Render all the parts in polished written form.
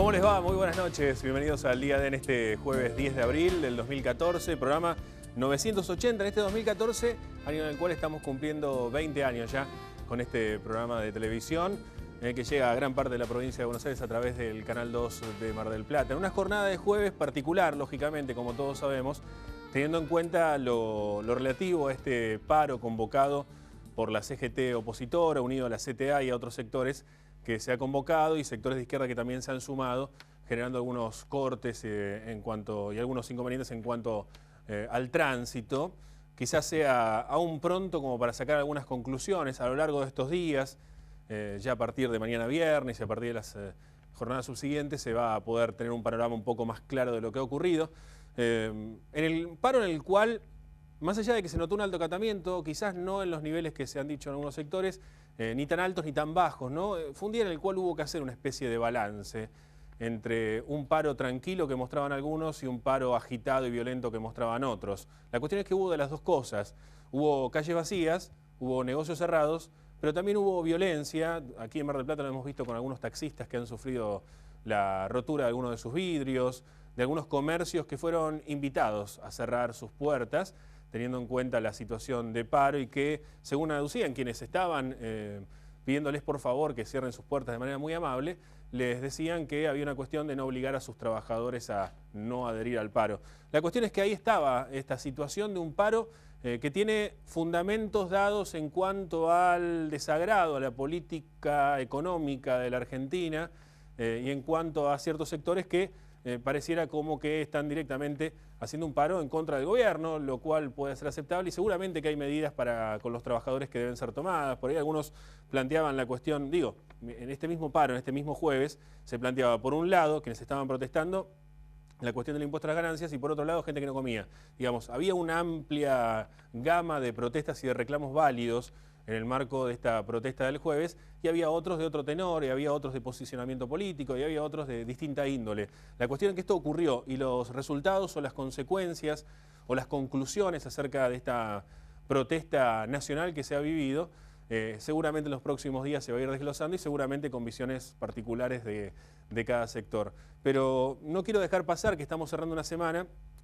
¿Cómo les va? Muy buenas noches. Bienvenidos al Día D en este jueves 10 de abril del 2014, programa 980 en este 2014, año en el cual estamos cumpliendo 20 años ya con este programa de televisión, que llega a gran parte de la provincia de Buenos Aires a través del Canal 2 de Mar del Plata. En una jornada de jueves particular, lógicamente, como todos sabemos, teniendo en cuenta lo relativo a este paro convocado por la CGT opositora, unido a la CTA y a otros sectores que se ha convocado, y sectores de izquierda que también se han sumado, generando algunos cortes y algunos inconvenientes en cuanto al tránsito. Quizás sea aún pronto como para sacar algunas conclusiones a lo largo de estos días. Ya a partir de mañana viernes y a partir de las jornadas subsiguientes se va a poder tener un panorama un poco más claro de lo que ha ocurrido. En el paro en el cual, más allá de que se notó un alto acatamiento, quizás no en los niveles que se han dicho en algunos sectores, ni tan altos ni tan bajos, ¿no? Fue un día en el cual hubo que hacer una especie de balance entre un paro tranquilo que mostraban algunos y un paro agitado y violento que mostraban otros. La cuestión es que hubo de las dos cosas. Hubo calles vacías, hubo negocios cerrados, pero también hubo violencia. Aquí en Mar del Plata lo hemos visto con algunos taxistas que han sufrido la rotura de algunos de sus vidrios, de algunos comercios que fueron invitados a cerrar sus puertas, teniendo en cuenta la situación de paro y que, según aducían quienes estaban pidiéndoles por favor que cierren sus puertas de manera muy amable, les decían que había una cuestión de no obligar a sus trabajadores a no adherir al paro. La cuestión es que ahí estaba esta situación de un paro que tiene fundamentos dados en cuanto al desagrado a la política económica de la Argentina y en cuanto a ciertos sectores que pareciera como que están directamente haciendo un paro en contra del gobierno, lo cual puede ser aceptable, y seguramente que hay medidas con los trabajadores que deben ser tomadas. Por ahí algunos planteaban la cuestión, en este mismo paro, en este mismo jueves, se planteaba por un lado, quienes estaban protestando, la cuestión del impuesto a las ganancias, y por otro lado, gente que no comía. Había una amplia gama de protestas y de reclamos válidos en el marco de esta protesta del jueves, y había otros de otro tenor, y había otros de posicionamiento político, y había otros de distinta índole. La cuestión es que esto ocurrió, y los resultados o las consecuencias o las conclusiones acerca de esta protesta nacional que se ha vivido, seguramente en los próximos días se va a ir desglosando, y seguramente con visiones particulares de cada sector. Pero no quiero dejar pasar que estamos cerrando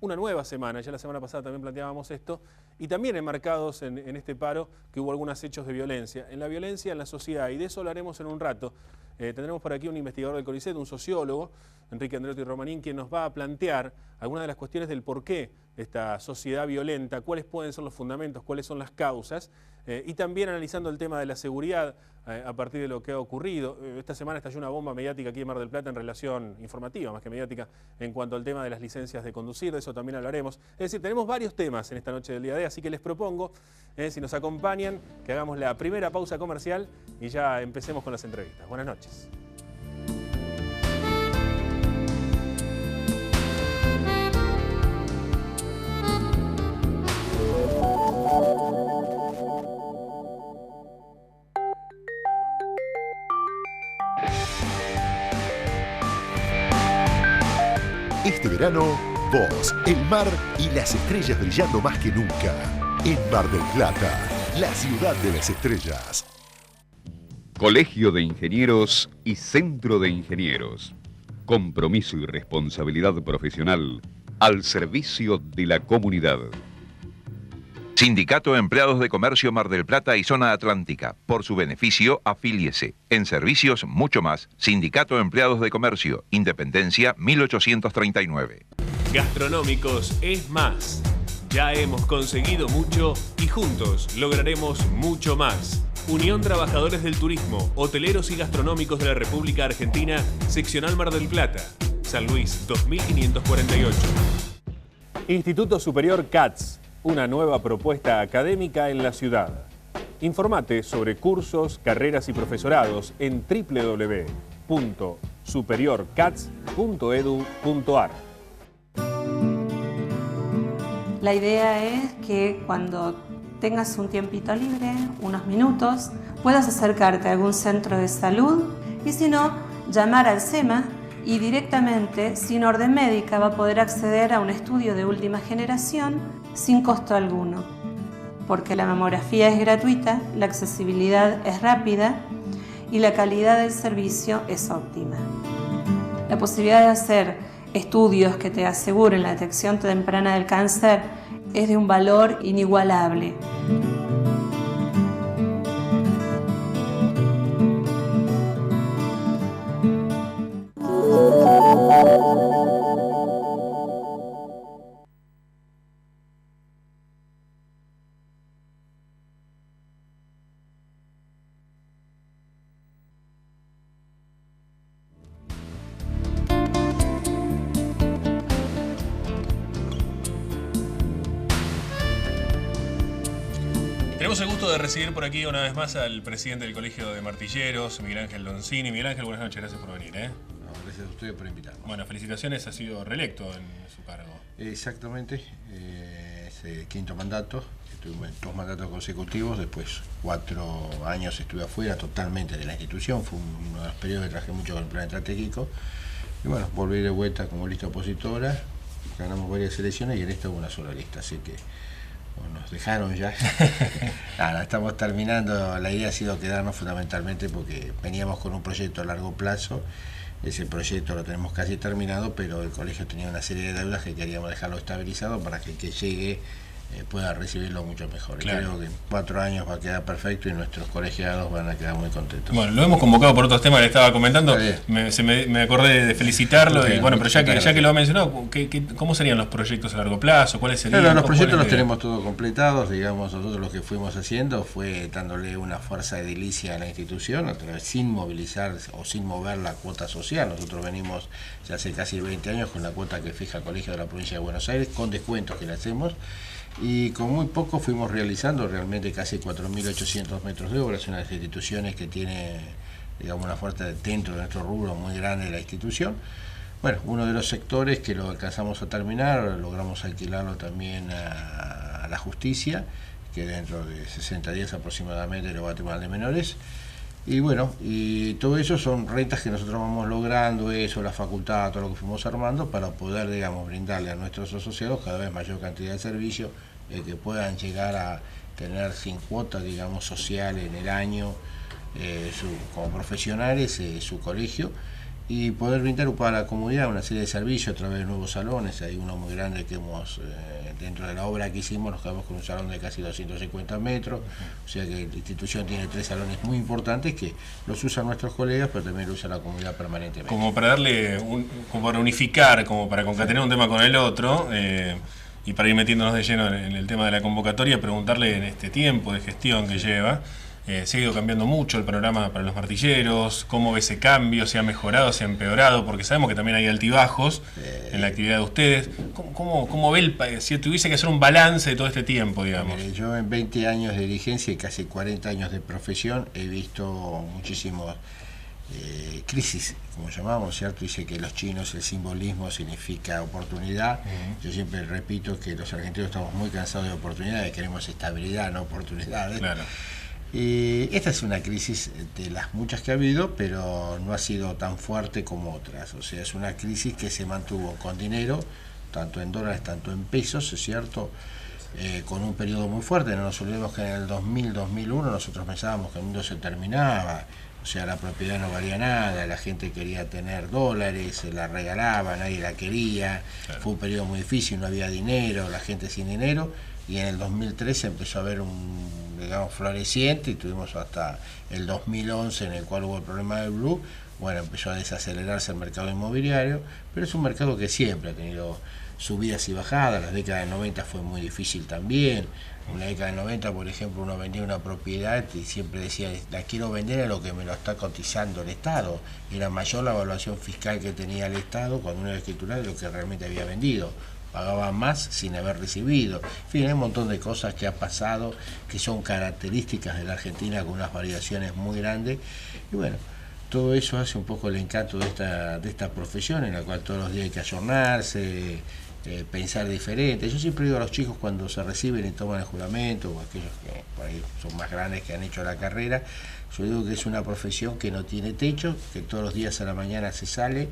una nueva semana, ya la semana pasada también planteábamos esto, y también enmarcados en este paro que hubo algunos hechos de violencia. En la violencia en la sociedad, y de eso hablaremos en un rato. Tendremos por aquí un investigador del CONICET, un sociólogo, Enrique Andreotti Romanín, quien nos va a plantear algunas de las cuestiones del porqué de esta sociedad violenta, cuáles pueden ser los fundamentos, cuáles son las causas, y también analizando el tema de la seguridad a partir de lo que ha ocurrido. Esta semana estalló una bomba mediática aquí en Mar del Plata en relación informativa, más que mediática, en cuanto al tema de las licencias de conducir, de eso también hablaremos. Es decir, tenemos varios temas en esta noche del día de hoy, así que les propongo, si nos acompañan, que hagamos la primera pausa comercial y ya empecemos con las entrevistas. Buenas noches. Este verano, vos, el mar y las estrellas brillando más que nunca. En Mar del Plata, la ciudad de las estrellas. Colegio de Ingenieros y Centro de Ingenieros. Compromiso y responsabilidad profesional al servicio de la comunidad. Sindicato de Empleados de Comercio Mar del Plata y Zona Atlántica. Por su beneficio, afíliese. En servicios, mucho más. Sindicato de Empleados de Comercio. Independencia, 1839. Gastronómicos es más. Ya hemos conseguido mucho y juntos lograremos mucho más. Unión Trabajadores del Turismo, Hoteleros y Gastronómicos de la República Argentina, Seccional Mar del Plata, San Luis 2548. Instituto Superior CATS, una nueva propuesta académica en la ciudad. Informate sobre cursos, carreras y profesorados en www.superiorcats.edu.ar. La idea es que cuando tengas un tiempito libre, unos minutos, puedas acercarte a algún centro de salud y si no, llamar al SEMA y directamente, sin orden médica, va a poder acceder a un estudio de última generación sin costo alguno, porque la mamografía es gratuita, la accesibilidad es rápida y la calidad del servicio es óptima. La posibilidad de hacer estudios que te aseguren la detección temprana del cáncer es de un valor inigualable. Tenemos el gusto de recibir por aquí una vez más al presidente del Colegio de Martilleros, Miguel Ángel Doncini. Miguel Ángel, buenas noches, gracias por venir. No, gracias a ustedes por invitarnos. Bueno, felicitaciones, ha sido reelecto en su cargo. Exactamente, es el quinto mandato, estuve en 2 mandatos consecutivos, después 4 años estuve afuera totalmente de la institución, fue uno de los periodos que trabajé mucho con el plan estratégico, y bueno, volví de vuelta como lista opositora, ganamos varias elecciones y en esta hubo una sola lista, así que nos dejaron ya. Nada, estamos terminando, la idea ha sido quedarnos fundamentalmente porque veníamos con un proyecto a largo plazo, ese proyecto lo tenemos casi terminado, pero el colegio tenía una serie de deudas que queríamos dejarlo estabilizado para que el que llegue pueda recibirlo mucho mejor. Claro. Creo que en 4 años va a quedar perfecto y nuestros colegiados van a quedar muy contentos. Bueno, lo hemos convocado por otros temas, le estaba comentando, me acordé de felicitarlo, y bueno, pero ya que lo ha mencionado, ¿cómo serían los proyectos a largo plazo? ¿Cuáles serían? Claro, los proyectos los tenemos todos completados, digamos, nosotros lo que fuimos haciendo fue dándole una fuerza edilicia a la institución, sin movilizar o sin mover la cuota social. Nosotros venimos ya hace casi 20 años con la cuota que fija el Colegio de la Provincia de Buenos Aires, con descuentos que le hacemos, y con muy poco fuimos realizando realmente casi 4.800 metros de obra. Es una de las instituciones que tiene, digamos, una fuerza dentro de nuestro rubro muy grande de la institución. Bueno, uno de los sectores que lo alcanzamos a terminar, logramos alquilarlo también a la justicia, que dentro de 60 días aproximadamente lo va a Tribunal de Menores. Y bueno, y todo eso son rentas que nosotros vamos logrando, eso, la facultad, todo lo que fuimos armando, para poder, digamos, brindarle a nuestros asociados cada vez mayor cantidad de servicios, que puedan llegar a tener sin cuota, digamos, social en el año, como profesionales, su colegio, y poder brindar para la comunidad una serie de servicios a través de nuevos salones. Hay uno muy grande que hemos, dentro de la obra que hicimos, nos quedamos con un salón de casi 250 metros, o sea que la institución tiene 3 salones muy importantes que los usan nuestros colegas, pero también lo usa la comunidad permanentemente. Como para darle, como para unificar, como para concatenar un tema con el otro, y para ir metiéndonos de lleno en el tema de la convocatoria, preguntarle en este tiempo de gestión que lleva, se ha ido cambiando mucho el panorama para los martilleros, cómo ve ese cambio, se ha mejorado, se ha empeorado, porque sabemos que también hay altibajos en la actividad de ustedes. ¿Cómo ve si tuviese que hacer un balance de todo este tiempo, digamos? Mire, yo en 20 años de dirigencia y casi 40 años de profesión he visto muchísimos crisis, como llamamos, ¿cierto? Dice que los chinos el simbolismo significa oportunidad. Yo siempre repito que los argentinos estamos muy cansados de oportunidades, queremos estabilidad, no oportunidades. Claro. Esta es una crisis de las muchas que ha habido, pero no ha sido tan fuerte como otras. O sea, es una crisis que se mantuvo con dinero, tanto en dólares, tanto en pesos, es cierto, con un periodo muy fuerte. No nos olvidemos que en el 2000-2001 nosotros pensábamos que el mundo se terminaba, o sea, la propiedad no valía nada, la gente quería tener dólares, se la regalaba, nadie la quería, claro. Fue un periodo muy difícil, no había dinero, la gente sin dinero, y en el 2013 empezó a haber un, digamos, floreciente, y tuvimos hasta el 2011 en el cual hubo el problema del Blue. Bueno, empezó a desacelerarse el mercado inmobiliario, pero es un mercado que siempre ha tenido subidas y bajadas. La década del 90 fue muy difícil también. En la década del 90, por ejemplo, uno vendía una propiedad y siempre decía, la quiero vender a lo que me lo está cotizando el Estado. Era mayor la evaluación fiscal que tenía el Estado cuando uno era escritural de lo que realmente había vendido. Pagaba más sin haber recibido. En fin, hay un montón de cosas que ha pasado que son características de la Argentina con unas variaciones muy grandes. Y bueno, todo eso hace un poco el encanto de esta profesión, en la cual todos los días hay que ayornarse, pensar diferente. Yo siempre digo a los chicos cuando se reciben y toman el juramento, o aquellos que por ahí son más grandes que han hecho la carrera, yo digo que es una profesión que no tiene techo, que todos los días a la mañana se sale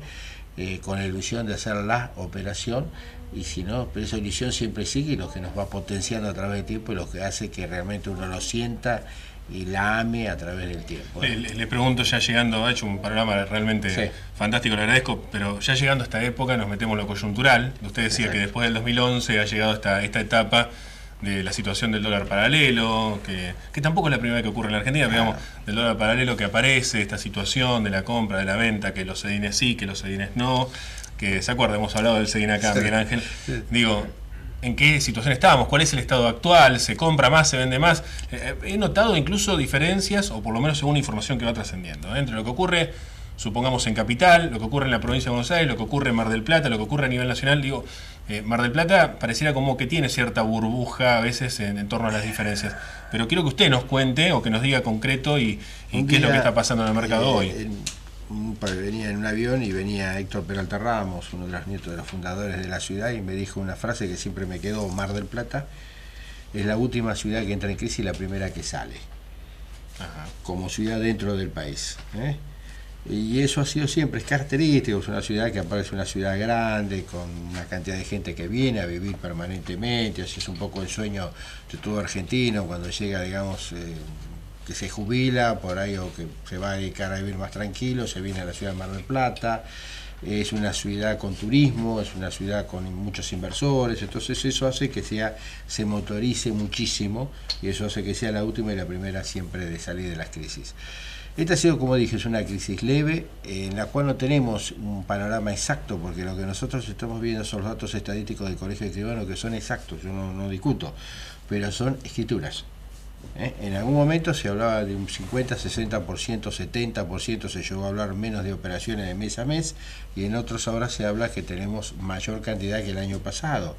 con la ilusión de hacer la operación, y si no, pero esa ilusión siempre sigue, y lo que nos va potenciando a través del tiempo y lo que hace que realmente uno lo sienta y la ame a través del tiempo. Le pregunto, ya llegando, ha hecho un panorama realmente fantástico, le agradezco, pero ya llegando a esta época nos metemos en lo coyuntural. Usted decía que después del 2011 ha llegado esta etapa de la situación del dólar paralelo, que tampoco es la primera vez que ocurre en la Argentina, digamos, del dólar paralelo que aparece, esta situación de la compra, de la venta, que los cedines sí, que los cedines no, que se acuerda, hemos hablado del cedín acá, Miguel Ángel. Digo, ¿en qué situación estábamos? ¿Cuál es el estado actual? ¿Se compra más? ¿Se vende más? He notado incluso diferencias, o por lo menos según información que va trascendiendo, entre lo que ocurre, supongamos, en Capital, lo que ocurre en la provincia de Buenos Aires, lo que ocurre en Mar del Plata, lo que ocurre a nivel nacional. Digo, Mar del Plata pareciera como que tiene cierta burbuja a veces en torno a las diferencias. Pero quiero que usted nos cuente o que nos diga concreto y qué es lo que está pasando en el mercado hoy. Venía en un avión y venía Héctor Peralta Ramos, uno de los nietos de los fundadores de la ciudad, y me dijo una frase que siempre me quedó: Mar del Plata es la última ciudad que entra en crisis y la primera que sale. Como ciudad dentro del país. Y eso ha sido siempre, es característico, es una ciudad que aparece una ciudad grande, con una cantidad de gente que viene a vivir permanentemente. Así es un poco el sueño de todo argentino cuando llega, digamos, que se jubila por ahí o que se va a dedicar a vivir más tranquilo, se viene a la ciudad de Mar del Plata. Es una ciudad con turismo, es una ciudad con muchos inversores, entonces eso hace que se motorice muchísimo y eso hace que sea la última y la primera siempre de salir de las crisis. Esta ha sido, como dije, es una crisis leve, en la cual no tenemos un panorama exacto, porque lo que nosotros estamos viendo son los datos estadísticos del Colegio de Escribanos, que son exactos, yo no discuto, pero son escrituras. En algún momento se hablaba de un 50, 60%, 70%, se llegó a hablar menos de operaciones de mes a mes, y en otros ahora se habla que tenemos mayor cantidad que el año pasado.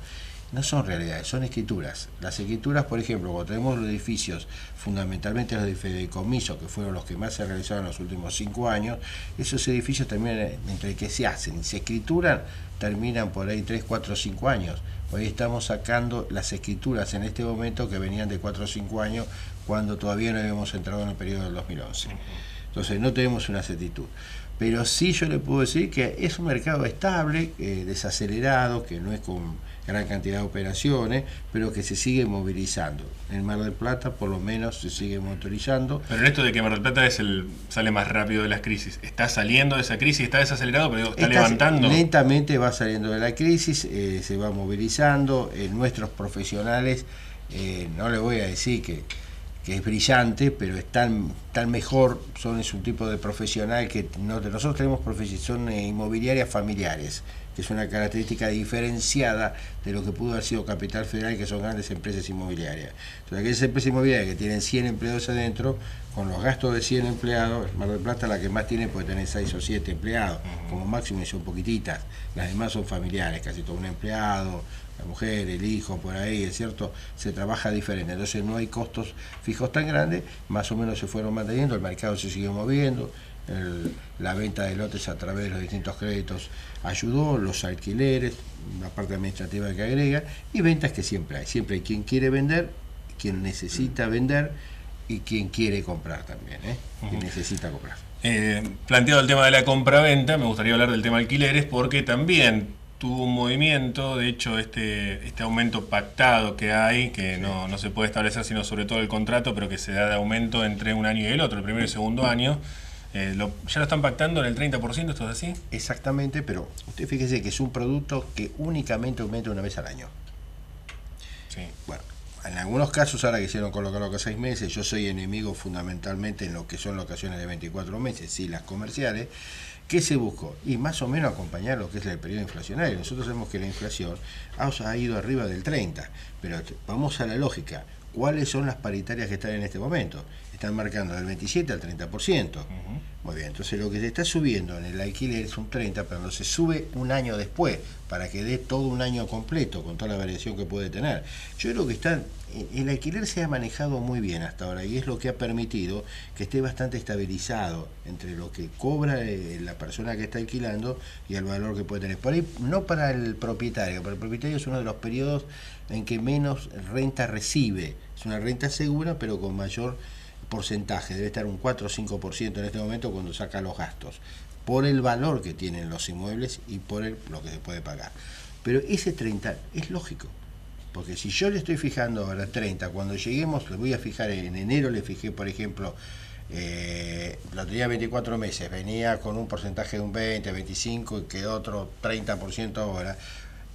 No son realidades, son escrituras. Las escrituras, por ejemplo, cuando tenemos los edificios, fundamentalmente los de fideicomiso, que fueron los que más se realizaron en los últimos 5 años, esos edificios terminan, entre que se hacen y se escrituran, terminan por ahí 3, 4, 5 años. Hoy estamos sacando las escrituras en este momento que venían de 4 o 5 años, cuando todavía no habíamos entrado en el periodo del 2011. Entonces no tenemos una certitud. Pero sí yo le puedo decir que es un mercado estable, desacelerado, que no es con gran cantidad de operaciones, pero que se sigue movilizando. En Mar del Plata por lo menos se sigue motorizando. Pero en esto de que Mar del Plata sale más rápido de las crisis, ¿está saliendo de esa crisis? ¿Está desacelerado, pero está levantando? Lentamente va saliendo de la crisis, se va movilizando. Nuestros profesionales, no le voy a decir que es brillante, pero están mejor, es un tipo de profesional que nosotros tenemos son inmobiliarias familiares, que es una característica diferenciada de lo que pudo haber sido Capital Federal, que son grandes empresas inmobiliarias. Entonces, aquellas empresas inmobiliarias que tienen 100 empleados adentro, con los gastos de 100 empleados, Mar del Plata la que más tiene puede tener 6 o 7 empleados, como máximo, y son poquititas. Las demás son familiares, casi todo un empleado, la mujer, el hijo, por ahí, es cierto, se trabaja diferente. Entonces no hay costos fijos tan grandes, más o menos se fueron manteniendo, el mercado se siguió moviendo, la venta de lotes a través de los distintos créditos ayudó, los alquileres, la parte administrativa que agrega, y ventas que siempre hay quien quiere vender, quien necesita vender y quien quiere comprar también, quien necesita comprar. Planteado el tema de la compra-venta, me gustaría hablar del tema alquileres, porque también tuvo un movimiento. De hecho, este aumento pactado que hay, que no se puede establecer sino sobre todo el contrato, pero que se da de aumento entre un año y el otro, el primero y el segundo año, ¿ya lo están pactando en el 30%? ¿Esto es así? Exactamente, pero usted fíjese que es un producto que únicamente aumenta una vez al año. Sí. Bueno, en algunos casos ahora quisieron colocarlo cada 6 meses, yo soy enemigo fundamentalmente en lo que son locaciones de 24 meses, sí, las comerciales. ¿Qué se buscó? Y más o menos acompañar lo que es el periodo inflacionario. Nosotros sabemos que la inflación ha ido arriba del 30%, pero vamos a la lógica. ¿Cuáles son las paritarias que están en este momento? Están marcando del 27 al 30%. Muy bien, entonces lo que se está subiendo en el alquiler es un 30%, pero no se sube un año después, para que dé todo un año completo, con toda la variación que puede tener. Yo creo que el alquiler se ha manejado muy bien hasta ahora, y es lo que ha permitido que esté bastante estabilizado entre lo que cobra la persona que está alquilando y el valor que puede tener. Por ahí, no para el propietario, para el propietario es uno de los periodos en que menos renta recibe. Es una renta segura, pero con mayor porcentaje, debe estar un 4 o 5% en este momento cuando saca los gastos, por el valor que tienen los inmuebles y por lo que se puede pagar. Pero ese 30 es lógico. Porque si yo le estoy fijando ahora 30, cuando lleguemos, le voy a fijar en enero, le fijé, por ejemplo, lo tenía 24 meses, venía con un porcentaje de un 20, 25 y quedó otro 30% ahora.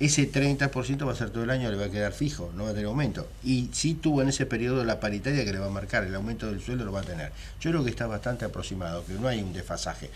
Ese 30% va a ser todo el año, le va a quedar fijo, no va a tener aumento. Y sí tuvo en ese periodo la paritaria que le va a marcar, el aumento del sueldo lo va a tener. Yo creo que está bastante aproximado, que no hay un desfasaje.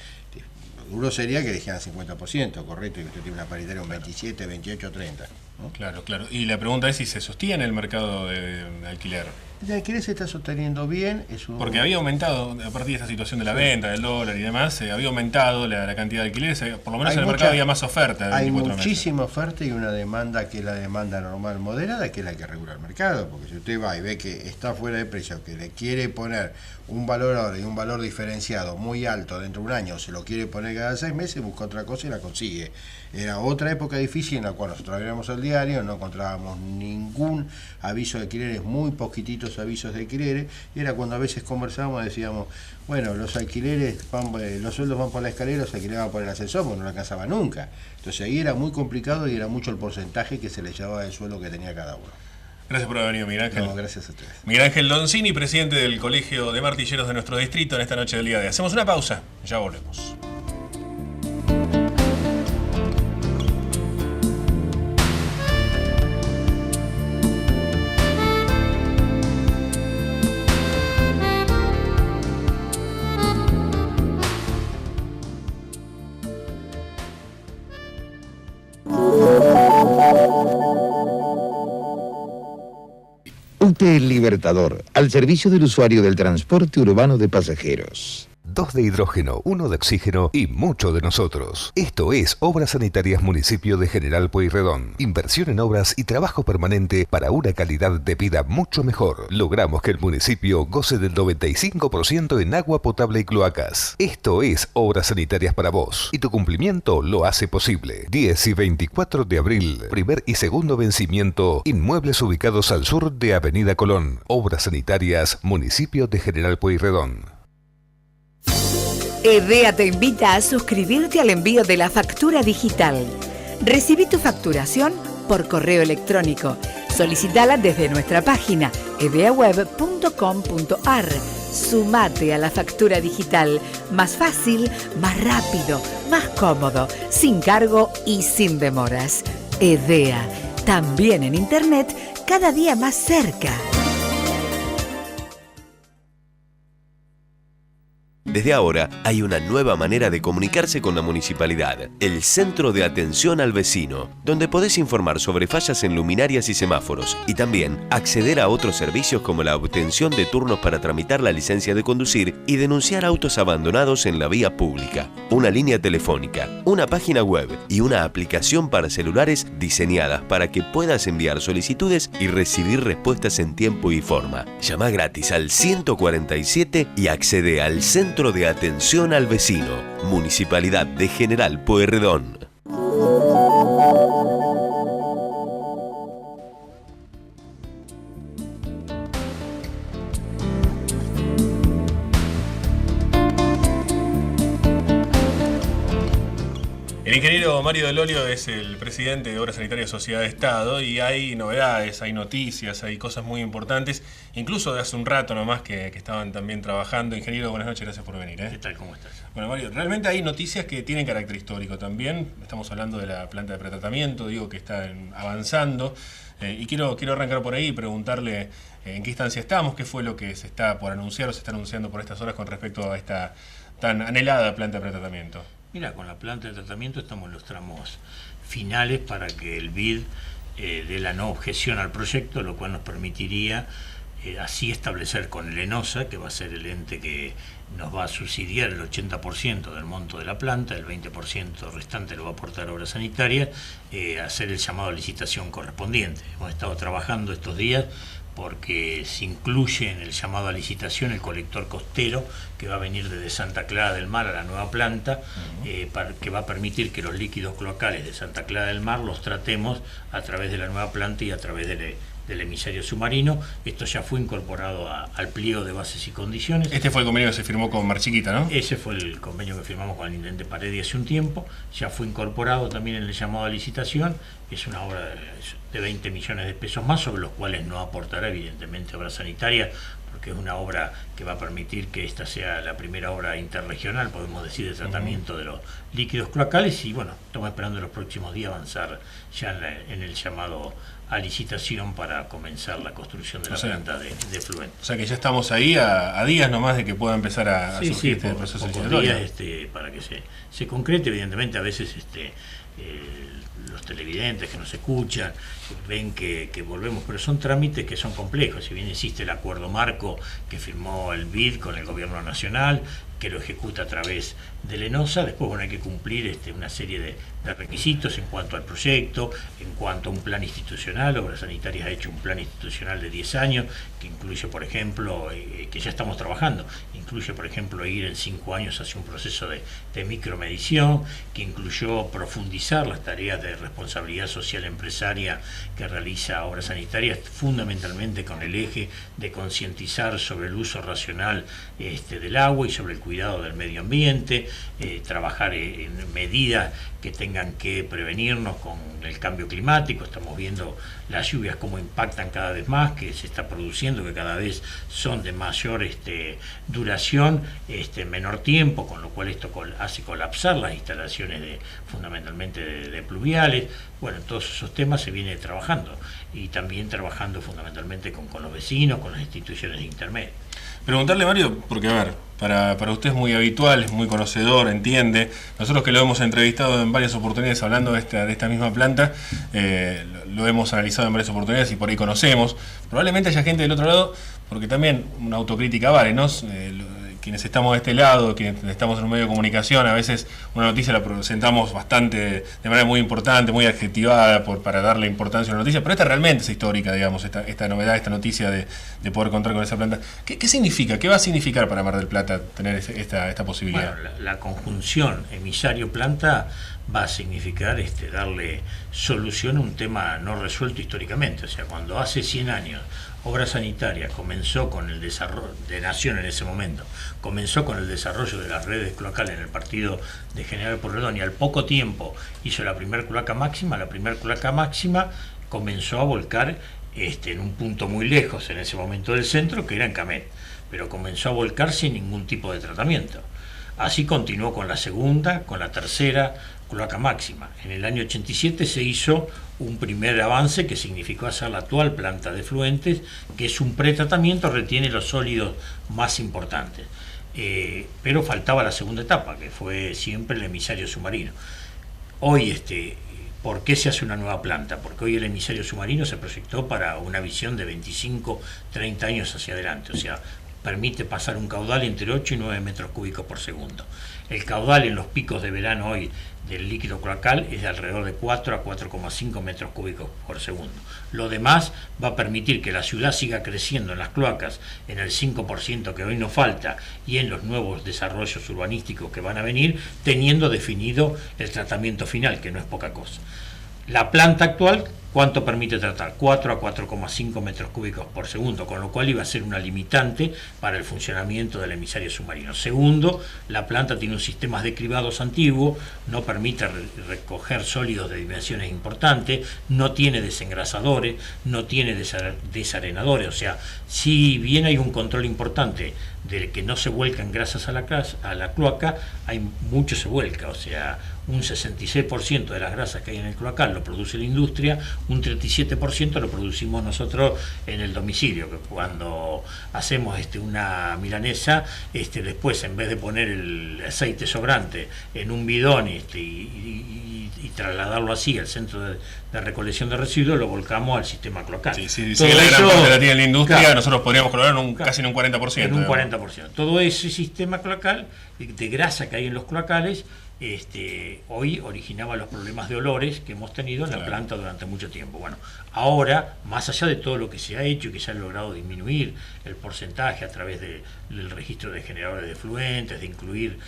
Lo duro sería que dijeran 50%, correcto, y usted tiene una paritaria un 27, 28, 30. ¿no? Claro, claro. Y la pregunta es si se sostiene el mercado de alquiler. El alquiler se está sosteniendo bien. Porque había aumentado, a partir de esta situación de la venta, del dólar y demás, había aumentado la cantidad de alquileres, por lo menos en el mercado había más oferta. Hay muchísima oferta y una demanda que es la demanda normal moderada, que es la que regula el mercado, porque si usted va y ve que está fuera de precio, que le quiere poner un valor ahora y un valor diferenciado muy alto dentro de un año, se lo quiere poner cada 6 meses, busca otra cosa y la consigue. Era otra época difícil en la cual nosotros abríamos el diario, no encontrábamos ningún aviso de alquileres, muy poquititos avisos de alquileres, y era cuando a veces conversábamos, decíamos, bueno, los alquileres los sueldos van por la escalera, los alquileres van por el ascensor, porque no lo alcanzaba nunca. Entonces ahí era muy complicado y era mucho el porcentaje que se le llevaba del sueldo que tenía cada uno. Gracias por haber venido, Miguel Ángel. No, gracias a ustedes. Miguel Ángel Doncini, presidente del Colegio de Martilleros de nuestro distrito, en esta noche del día de hoy. Hacemos una pausa, ya volvemos. UTE El Libertador, al servicio del usuario del transporte urbano de pasajeros. 2 de hidrógeno, 1 de oxígeno y mucho de nosotros. Esto es Obras Sanitarias Municipio de General Pueyrredón. Inversión en obras y trabajo permanente para una calidad de vida mucho mejor. Logramos que el municipio goce del 95% en agua potable y cloacas. Esto es Obras Sanitarias para vos. Y tu cumplimiento lo hace posible. 10 y 24 de abril. Primer y segundo vencimiento. Inmuebles ubicados al sur de Avenida Colón. Obras Sanitarias Municipio de General Pueyrredón. EDEA te invita a suscribirte al envío de la factura digital. Recibí tu facturación por correo electrónico. Solicítala desde nuestra página edeaweb.com.ar. Sumate a la factura digital. Más fácil, más rápido, más cómodo, sin cargo y sin demoras. EDEA, también en Internet, cada día más cerca. Desde ahora hay una nueva manera de comunicarse con la municipalidad, el Centro de Atención al Vecino, donde podés informar sobre fallas en luminarias y semáforos y también acceder a otros servicios como la obtención de turnos para tramitar la licencia de conducir y denunciar autos abandonados en la vía pública, una línea telefónica, una página web y una aplicación para celulares diseñadas para que puedas enviar solicitudes y recibir respuestas en tiempo y forma. Llama gratis al 147 y accede al Centro de Atención al Vecino, Municipalidad de General Pueyrredón. El ingeniero Mario Del Olio es el presidente de Obras Sanitarias Sociedad de Estado y hay novedades, hay noticias, hay cosas muy importantes, incluso de hace un rato nomás que estaban también trabajando. Ingeniero, buenas noches, gracias por venir. ¿Qué tal? ¿Cómo estás? Bueno, Mario, realmente hay noticias que tienen carácter histórico también. Estamos hablando de la planta de pretratamiento, digo que está avanzando. Y quiero arrancar por ahí y preguntarle en qué instancia estamos, qué fue lo que se está por anunciar o se está anunciando por estas horas con respecto a esta tan anhelada planta de pretratamiento. Mira, con la planta de tratamiento estamos en los tramos finales para que el BID dé la no objeción al proyecto, lo cual nos permitiría así establecer con el ENOSA, que va a ser el ente que nos va a subsidiar el 80% del monto de la planta, el 20% restante lo va a aportar Obras Sanitarias, hacer el llamado a licitación correspondiente. Hemos estado trabajando estos días porque se incluye en el llamado a licitación el colector costero que va a venir desde Santa Clara del Mar a la nueva planta, que va a permitir que los líquidos cloacales de Santa Clara del Mar los tratemos a través de la nueva planta y a través del del emisario submarino. Esto ya fue incorporado al pliego de bases y condiciones. Este fue el convenio que se firmó con Mar Chiquita, ¿no? Ese fue el convenio que firmamos con el intendente Paredes hace un tiempo. Ya fue incorporado también en el llamado a licitación. Es una obra de 20 millones de pesos más, sobre los cuales no aportará evidentemente Obras Sanitarias, porque es una obra que va a permitir que esta sea la primera obra interregional, podemos decir, de tratamiento de los líquidos cloacales. Y bueno, estamos esperando en los próximos días avanzar ya en el llamado a licitación para comenzar la construcción de la planta de efluente. O sea que ya estamos ahí a días nomás de que pueda empezar a surgir este proceso licitatorio. Para que se concrete. Evidentemente a veces los televidentes que nos escuchan ven que volvemos, pero son trámites que son complejos. Si bien existe el acuerdo marco que firmó el BID con el gobierno nacional, que lo ejecuta a través del ENOSA, después hay que cumplir una serie de requisitos en cuanto al proyecto, en cuanto a un plan institucional. Obras Sanitarias ha hecho un plan institucional de 10 años, que incluye, por ejemplo, que ya estamos trabajando, incluye, por ejemplo, ir en 5 años hacia un proceso de micromedición, que incluyó profundizar las tareas de responsabilidad social empresaria que realiza Obras Sanitarias, fundamentalmente con el eje de concientizar sobre el uso racional del agua y sobre el cuidado del medio ambiente, trabajar en medidas que tengan que prevenirnos con el cambio climático. Estamos viendo las lluvias cómo impactan cada vez más, que se está produciendo, que cada vez son de mayor duración, menor tiempo, con lo cual esto hace colapsar las instalaciones fundamentalmente de pluviales. Bueno, en todos esos temas se viene trabajando, y también trabajando fundamentalmente con los vecinos, con las instituciones intermedias. Preguntarle, Mario, porque a ver, para usted es muy habitual, es muy conocedor, entiende. Nosotros que lo hemos entrevistado en varias oportunidades hablando de esta misma planta, lo hemos analizado en varias oportunidades y por ahí conocemos. Probablemente haya gente del otro lado, porque también una autocrítica vale, ¿no? Quienes estamos de este lado, quienes estamos en un medio de comunicación, a veces una noticia la presentamos bastante, de manera muy importante, muy adjetivada para darle importancia a una noticia, pero esta realmente es histórica, digamos, esta novedad, esta noticia de poder contar con esa planta. ¿Qué significa? ¿Qué va a significar para Mar del Plata tener esta posibilidad? Bueno, la conjunción emisario-planta va a significar darle solución a un tema no resuelto históricamente. O sea, cuando hace 100 años Obras Sanitarias comenzó con el desarrollo de Nación en ese momento, comenzó con el desarrollo de las redes cloacales en el partido de General Pueyrredón, y al poco tiempo hizo la primera cloaca máxima. La primera cloaca máxima comenzó a volcar en un punto muy lejos en ese momento del centro, que era en Camet, pero comenzó a volcar sin ningún tipo de tratamiento. Así continuó con la segunda, con la tercera cloaca máxima. En el año 87 se hizo un primer avance que significó hacer la actual planta de efluentes, que es un pretratamiento, retiene los sólidos más importantes. Pero faltaba la segunda etapa, que fue siempre el emisario submarino. Hoy, ¿por qué se hace una nueva planta? Porque hoy el emisario submarino se proyectó para una visión de 25, 30 años hacia adelante. O sea, permite pasar un caudal entre 8 y 9 metros cúbicos por segundo. El caudal en los picos de verano hoy del líquido cloacal es de alrededor de 4 a 4,5 metros cúbicos por segundo. Lo demás va a permitir que la ciudad siga creciendo en las cloacas en el 5% que hoy nos falta, y en los nuevos desarrollos urbanísticos que van a venir, teniendo definido el tratamiento final, que no es poca cosa. La planta actual, ¿cuánto permite tratar? 4 a 4,5 metros cúbicos por segundo, con lo cual iba a ser una limitante para el funcionamiento del emisario submarino. Segundo, la planta tiene un sistema de cribados antiguo, no permite recoger sólidos de dimensiones importantes, no tiene desengrasadores, no tiene desarenadores. O sea, si bien hay un control importante de que no se vuelcan grasas a la cloaca, mucho se vuelca. O sea, un 66% de las grasas que hay en el cloacal lo produce la industria, un 37% lo producimos nosotros en el domicilio, que cuando hacemos una milanesa, después, en vez de poner el aceite sobrante en un bidón y trasladarlo así al centro de recolección de residuos, lo volcamos al sistema cloacal. Sí, la gran parte la tiene la industria, claro, nosotros podríamos colocar casi en un 40%. En un 40%. Todo ese sistema cloacal de grasa que hay en los cloacales hoy originaba los problemas de olores que hemos tenido en la planta durante mucho tiempo. Bueno, ahora, más allá de todo lo que se ha hecho y que se ha logrado disminuir el porcentaje a través del registro de generadores de efluentes, de incluir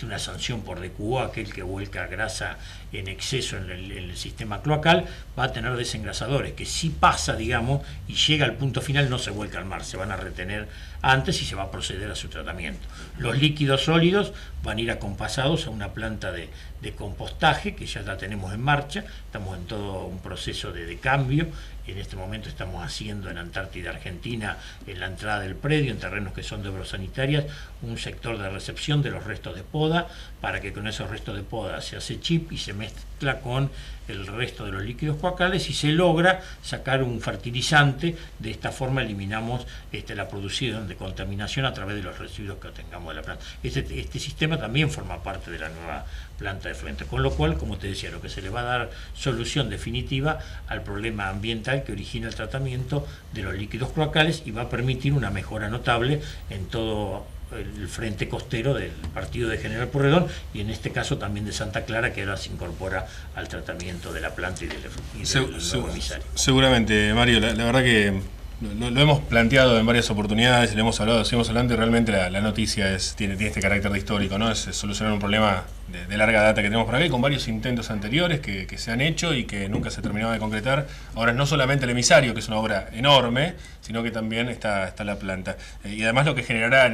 una sanción por DQO, aquel que vuelca grasa en exceso en el sistema cloacal, va a tener desengrasadores que si pasa, digamos, y llega al punto final, no se vuelca al mar, se van a retener antes y se va a proceder a su tratamiento. Los líquidos sólidos van a ir acompasados a una planta de compostaje que ya la tenemos en marcha, estamos en todo un proceso de cambio. En este momento estamos haciendo en Antártida Argentina, en la entrada del predio, en terrenos que son de obras sanitarias, un sector de recepción de los restos de poda, para que con esos restos de poda se hace chip y se mezcla con el resto de los líquidos cloacales y se logra sacar un fertilizante. De esta forma eliminamos la producción de contaminación a través de los residuos que tengamos de la planta. Este sistema también forma parte de la nueva planta de efluentes, con lo cual, como te decía, lo que se le va a dar solución definitiva al problema ambiental que origina el tratamiento de los líquidos cloacales y va a permitir una mejora notable en todo el frente costero del partido de General Pueyrredón y en este caso también de Santa Clara, que ahora se incorpora al tratamiento de la planta y del nuevo emisario. Seguramente, Mario, la verdad que lo hemos planteado en varias oportunidades, le hemos hablado, seguimos hablando y realmente la noticia tiene este carácter de histórico, ¿no? Es solucionar un problema de larga data que tenemos por acá y con varios intentos anteriores que se han hecho y que nunca se terminaba de concretar. Ahora no solamente el emisario, que es una obra enorme, sino que también está la planta. Y además lo que generará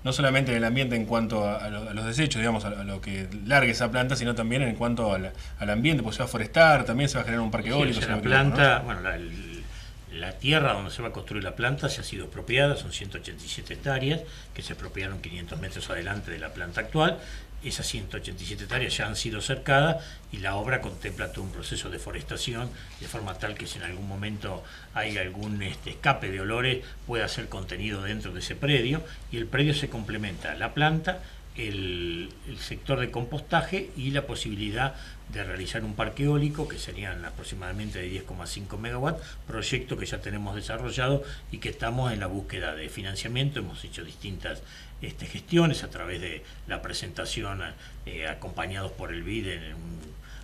no solamente en el ambiente en cuanto a los desechos, digamos, a lo que largue esa planta, sino también en cuanto al ambiente, pues se va a forestar, también se va a generar un parque eólico. La planta, ¿no? Bueno, la tierra donde se va a construir la planta se ha sido expropiada, son 187 hectáreas que se expropiaron 500 metros adelante de la planta actual. Esas 187 hectáreas ya han sido cercadas y la obra contempla todo un proceso de forestación de forma tal que si en algún momento hay algún escape de olores pueda ser contenido dentro de ese predio, y el predio se complementa la planta, el sector de compostaje y la posibilidad de realizar un parque eólico que serían aproximadamente de 10,5 megawatts, proyecto que ya tenemos desarrollado y que estamos en la búsqueda de financiamiento. Hemos hecho distintas gestiones a través de la presentación acompañados por el BID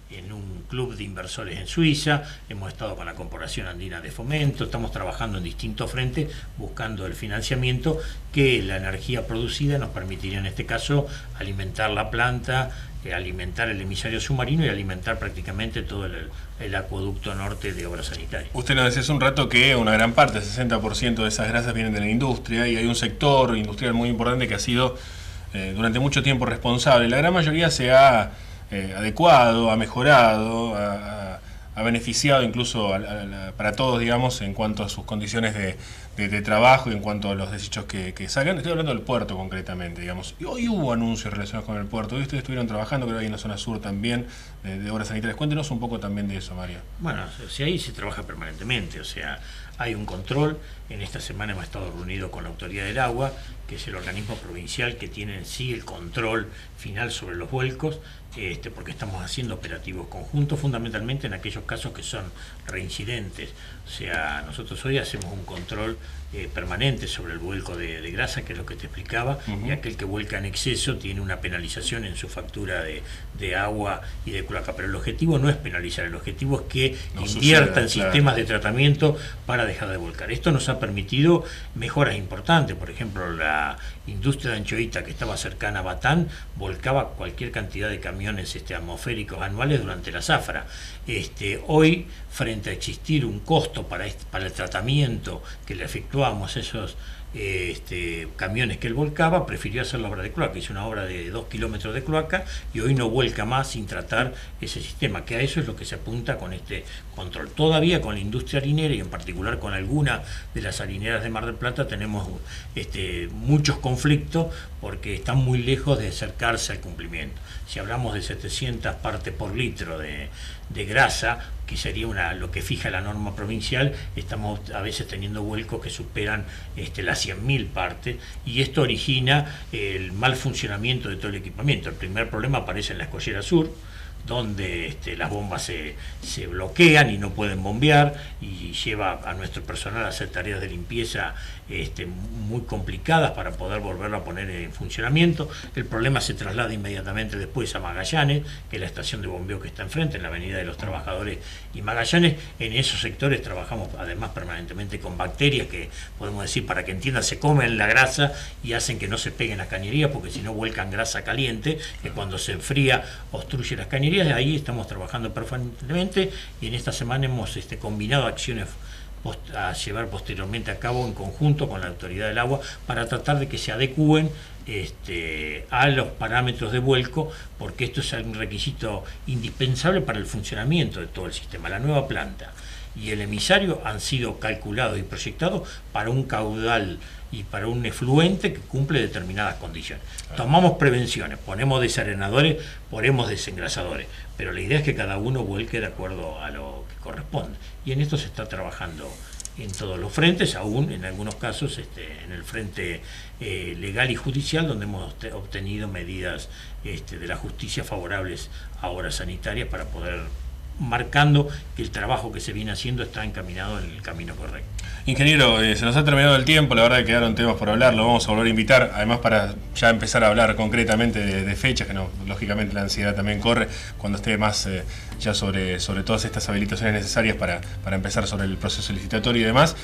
en un club de inversores en Suiza, hemos estado con la Corporación Andina de Fomento, estamos trabajando en distintos frentes buscando el financiamiento que la energía producida nos permitiría en este caso alimentar la planta, alimentar el emisario submarino y alimentar prácticamente todo el acueducto norte de obras sanitarias. Usted nos decía hace un rato que una gran parte, el 60% de esas grasas vienen de la industria y hay un sector industrial muy importante que ha sido durante mucho tiempo responsable. La gran mayoría se ha adecuado, ha mejorado, ha beneficiado incluso para todos, digamos, en cuanto a sus condiciones de trabajo y en cuanto a los desechos que sacan. Estoy hablando del puerto concretamente, digamos. Y hoy hubo anuncios relacionados con el puerto. Hoy ustedes estuvieron trabajando, creo, ahí en la zona sur también, de obras sanitarias. Cuéntenos un poco también de eso, Mario. Bueno, ahí se trabaja permanentemente, o sea, hay un control. En esta semana hemos estado reunidos con la Autoridad del Agua, que es el organismo provincial que tiene en sí el control final sobre los vuelcos, porque estamos haciendo operativos conjuntos, fundamentalmente en aquellos casos que son reincidentes. O sea, nosotros hoy hacemos un control permanente sobre el vuelco de grasa, que es lo que te explicaba, y aquel que vuelca en exceso tiene una penalización en su factura de agua y de cloaca. Pero el objetivo no es penalizar, el objetivo es que invierta en sistemas de tratamiento para dejar de volcar. Esto nos ha permitido mejoras importantes. Por ejemplo, la industria de anchoita, que estaba cercana a Batán, volcaba cualquier cantidad de camiones atmosféricos anuales durante la zafra. Hoy, frente a existir un costo para el tratamiento que le efectuamos esos camiones que él volcaba, prefirió hacer la obra de cloaca. Hizo una obra de 2 kilómetros de cloaca y hoy no vuelca más sin tratar ese sistema, que a eso es lo que se apunta con este control. Todavía con la industria harinera y en particular con alguna de las harineras de Mar del Plata tenemos muchos conflictos porque están muy lejos de acercarse al cumplimiento. Si hablamos de 700 partes por litro de grasa, que sería lo que fija la norma provincial, estamos a veces teniendo vuelcos que superan las 100.000 partes, y esto origina el mal funcionamiento de todo el equipamiento. El primer problema aparece en la escollera sur, donde las bombas se bloquean y no pueden bombear, y lleva a nuestro personal a hacer tareas de limpieza muy complicadas para poder volverlo a poner en funcionamiento. El problema se traslada inmediatamente después a Magallanes, que es la estación de bombeo que está enfrente, en la Avenida de los Trabajadores y Magallanes. En esos sectores trabajamos además permanentemente con bacterias que, podemos decir, para que entiendan, se comen la grasa y hacen que no se peguen las cañerías, porque si no vuelcan grasa caliente, que cuando se enfría obstruye las cañerías. De ahí estamos trabajando permanentemente, y en esta semana hemos combinado acciones a llevar posteriormente a cabo en conjunto con la Autoridad del Agua para tratar de que se adecúen a los parámetros de vuelco, porque esto es un requisito indispensable para el funcionamiento de todo el sistema. La nueva planta y el emisario han sido calculados y proyectados para un caudal y para un efluente que cumple determinadas condiciones. Tomamos prevenciones, ponemos desarenadores, ponemos desengrasadores, pero la idea es que cada uno vuelque de acuerdo a lo que corresponde. Y en esto se está trabajando en todos los frentes, aún en algunos casos en el frente legal y judicial, donde hemos obtenido medidas de la justicia favorables a obras sanitarias para poder marcando que el trabajo que se viene haciendo está encaminado en el camino correcto. Ingeniero, se nos ha terminado el tiempo, la verdad que quedaron temas por hablar, lo vamos a volver a invitar, además para ya empezar a hablar concretamente de fechas, que no, lógicamente la ansiedad también corre, cuando esté más ya sobre todas estas habilitaciones necesarias para empezar sobre el proceso licitatorio y demás.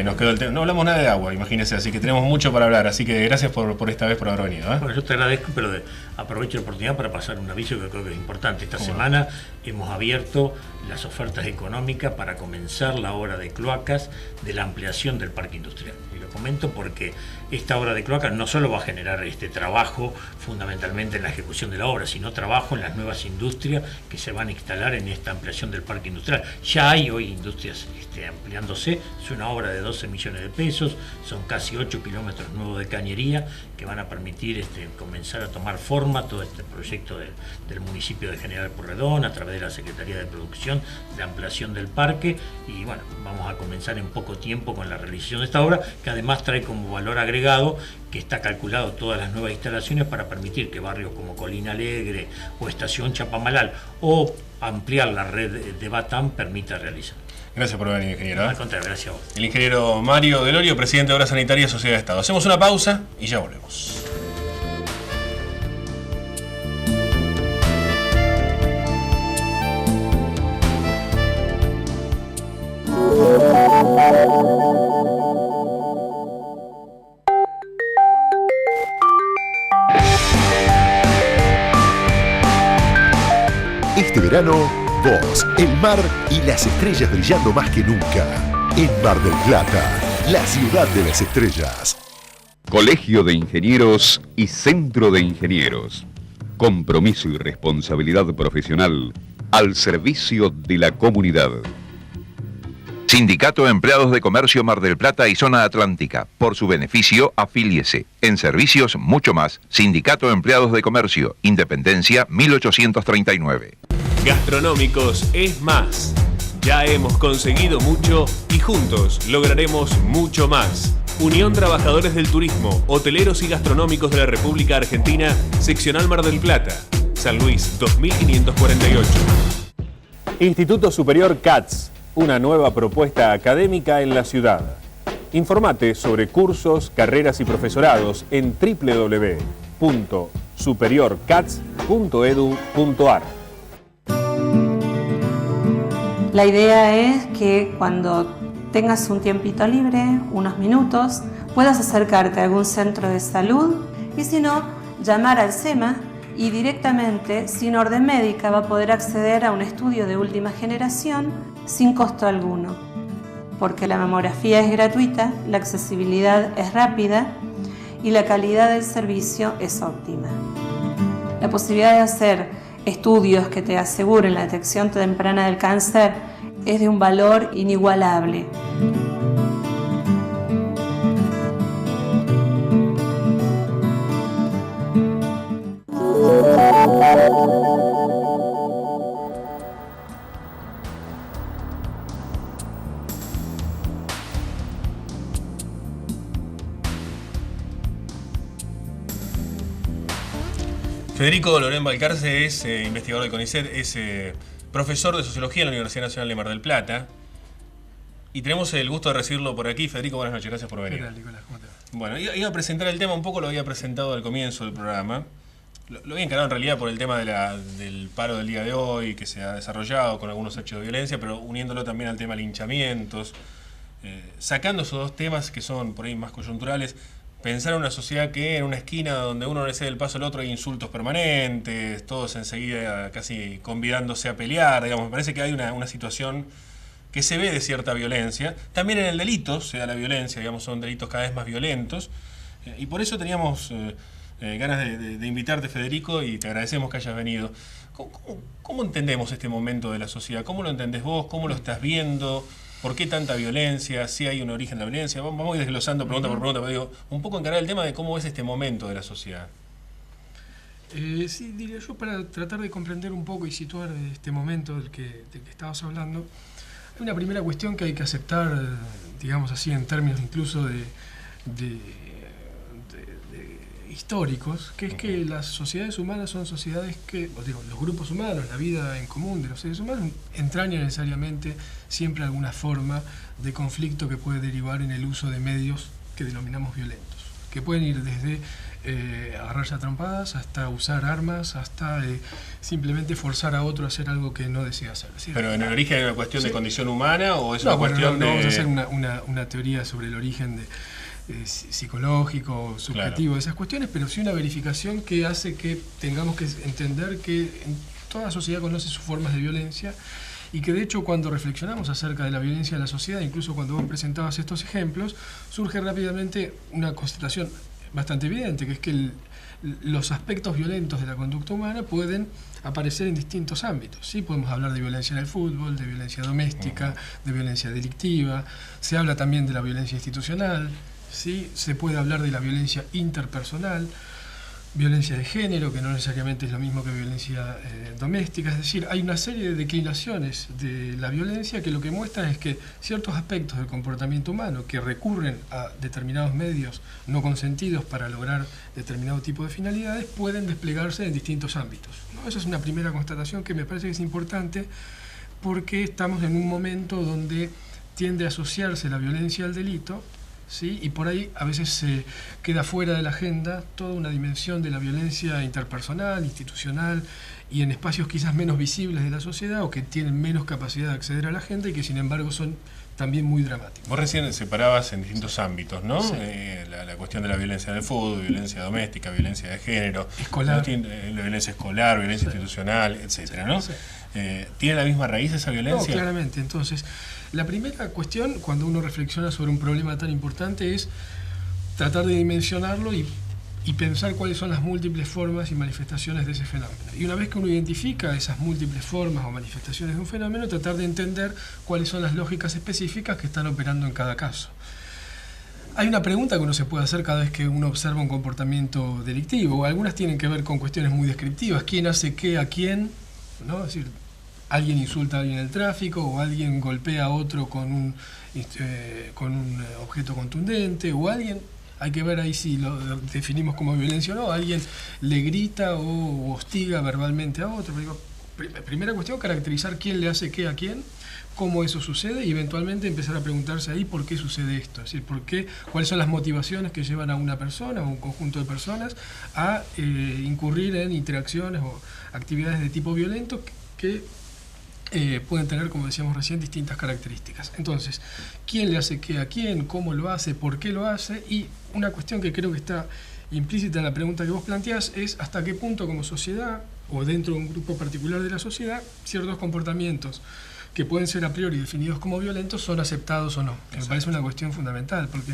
Nos quedó el tema, no hablamos nada de agua, imagínense, así que tenemos mucho para hablar, así que gracias por esta vez por haber venido. Bueno, yo te agradezco, pero aprovecho la oportunidad para pasar un aviso que creo que es importante. Esta semana hemos abierto las ofertas económicas para comenzar la obra de cloacas de la ampliación del parque industrial. Y lo comento porque esta obra de cloacas no solo va a generar trabajo fundamentalmente en la ejecución de la obra, sino trabajo en las nuevas industrias que se van a instalar en esta ampliación del parque industrial. Ya hay hoy industrias ampliándose, es una obra de 12 millones de pesos, son casi 8 kilómetros nuevos de cañería que van a permitir comenzar a tomar forma todo este proyecto del municipio de General Pueyrredón a través de la Secretaría de Producción de ampliación del parque. Y bueno, vamos a comenzar en poco tiempo con la realización de esta obra, que además trae como valor agregado que está calculado todas las nuevas instalaciones para permitir que barrios como Colina Alegre o Estación Chapamalal o ampliar la red de Batán permita realizar. Gracias por venir, ingeniero. Al contrario, gracias a vos. El ingeniero Mario Delorio, presidente de Obras Sanitarias, Sociedad de Estado. Hacemos una pausa y ya volvemos. Este verano, vos, el mar y las estrellas brillando más que nunca. En Mar del Plata, la ciudad de las estrellas. Colegio de Ingenieros y Centro de Ingenieros. Compromiso y responsabilidad profesional al servicio de la comunidad. Sindicato de Empleados de Comercio Mar del Plata y Zona Atlántica. Por su beneficio, afíliese. En servicios, mucho más. Sindicato de Empleados de Comercio. Independencia, 1839. Gastronómicos es más. Ya hemos conseguido mucho y juntos lograremos mucho más. Unión Trabajadores del Turismo, Hoteleros y Gastronómicos de la República Argentina, Seccional Mar del Plata, San Luis 2548. Instituto Superior CATS, una nueva propuesta académica en la ciudad. Informate sobre cursos, carreras y profesorados en www.superiorcats.edu.ar. La idea es que cuando tengas un tiempito libre, unos minutos, puedas acercarte a algún centro de salud y si no, llamar al SEMA y directamente, sin orden médica, va a poder acceder a un estudio de última generación sin costo alguno. Porque la mamografía es gratuita, la accesibilidad es rápida y la calidad del servicio es óptima. La posibilidad de hacer estudios que te aseguren la detección temprana del cáncer es de un valor inigualable. Federico Lorén Balcarce es investigador del CONICET, es profesor de Sociología en la Universidad Nacional de Mar del Plata. Y tenemos el gusto de recibirlo por aquí. Federico, buenas noches, gracias por venir. ¿Qué tal, Nicolás? ¿Cómo te va? Bueno, iba a presentar el tema, un poco lo había presentado al comienzo del programa. Lo había encarado en realidad por el tema del paro del día de hoy, que se ha desarrollado con algunos hechos de violencia, pero uniéndolo también al tema de linchamientos. Sacando esos dos temas que son por ahí más coyunturales, pensar en una sociedad que en una esquina donde uno le cede el paso al otro hay insultos permanentes, todos enseguida casi convidándose a pelear, digamos, me parece que hay una situación que se ve de cierta violencia. También en el delito se da la violencia, digamos, son delitos cada vez más violentos, y por eso teníamos ganas de invitarte, Federico, y te agradecemos que hayas venido. ¿Cómo entendemos este momento de la sociedad? ¿Cómo lo entendés vos? ¿Cómo lo estás viendo? ¿Por qué tanta violencia? ¿Si hay un origen de la violencia? Vamos a ir desglosando pregunta por pregunta, pero digo, un poco encarar el tema de cómo es este momento de la sociedad. Sí, diría yo, para tratar de comprender un poco y situar este momento del que estabas hablando, hay una primera cuestión que hay que aceptar, digamos así, en términos incluso de históricos, que es que las sociedades humanas son sociedades que, los grupos humanos, la vida en común de los seres humanos, entraña necesariamente siempre alguna forma de conflicto que puede derivar en el uso de medios que denominamos violentos, que pueden ir desde agarrarse a trompadas hasta usar armas, hasta simplemente forzar a otro a hacer algo que no desea hacer. ¿Sí? ¿Pero en el origen es una cuestión de condición humana o es una cuestión no vamos a hacer una teoría sobre el origen psicológico, subjetivo, de esas cuestiones, pero sí una verificación que hace que tengamos que entender que toda sociedad conoce sus formas de violencia y que de hecho cuando reflexionamos acerca de la violencia de la sociedad, incluso cuando vos presentabas estos ejemplos, surge rápidamente una constatación bastante evidente, que es que los aspectos violentos de la conducta humana pueden aparecer en distintos ámbitos. ¿Sí? Podemos hablar de violencia en el fútbol, de violencia doméstica, de violencia delictiva, se habla también de la violencia institucional, ¿sí? Se puede hablar de la violencia interpersonal, violencia de género, que no necesariamente es lo mismo que violencia doméstica. Es decir, hay una serie de declinaciones de la violencia que lo que muestran es que ciertos aspectos del comportamiento humano que recurren a determinados medios no consentidos para lograr determinado tipo de finalidades pueden desplegarse en distintos ámbitos, ¿no? Esa es una primera constatación que me parece que es importante porque estamos en un momento donde tiende a asociarse la violencia al delito, ¿sí? Y por ahí a veces se queda fuera de la agenda toda una dimensión de la violencia interpersonal, institucional y en espacios quizás menos visibles de la sociedad o que tienen menos capacidad de acceder a la agenda y que sin embargo son también muy dramáticos. Vos recién separabas en distintos ámbitos, ¿no? Sí. La cuestión de la violencia en el fútbol, violencia doméstica, violencia de género, escolar, la violencia escolar, violencia institucional, etcétera, ¿no? Sí. ¿Tiene la misma raíz esa violencia? No, claramente. Entonces, la primera cuestión, cuando uno reflexiona sobre un problema tan importante, es tratar de dimensionarlo y pensar cuáles son las múltiples formas y manifestaciones de ese fenómeno. Y una vez que uno identifica esas múltiples formas o manifestaciones de un fenómeno, tratar de entender cuáles son las lógicas específicas que están operando en cada caso. Hay una pregunta que uno se puede hacer cada vez que uno observa un comportamiento delictivo. Algunas tienen que ver con cuestiones muy descriptivas. ¿Quién hace qué a quién? ¿No? Es decir, alguien insulta a alguien en el tráfico o alguien golpea a otro con un objeto contundente o alguien, hay que ver ahí si lo definimos como violencia o no, alguien le grita o hostiga verbalmente a otro. Primera cuestión, caracterizar quién le hace qué a quién, cómo eso sucede y eventualmente empezar a preguntarse ahí por qué sucede esto, es decir, cuáles son las motivaciones que llevan a una persona o un conjunto de personas a incurrir en interacciones o actividades de tipo violento que pueden tener, como decíamos recién, distintas características. Entonces, ¿quién le hace qué a quién? ¿Cómo lo hace? ¿Por qué lo hace? Y una cuestión que creo que está implícita en la pregunta que vos planteás es hasta qué punto como sociedad o dentro de un grupo particular de la sociedad ciertos comportamientos que pueden ser a priori definidos como violentos son aceptados o no. Me parece una cuestión fundamental porque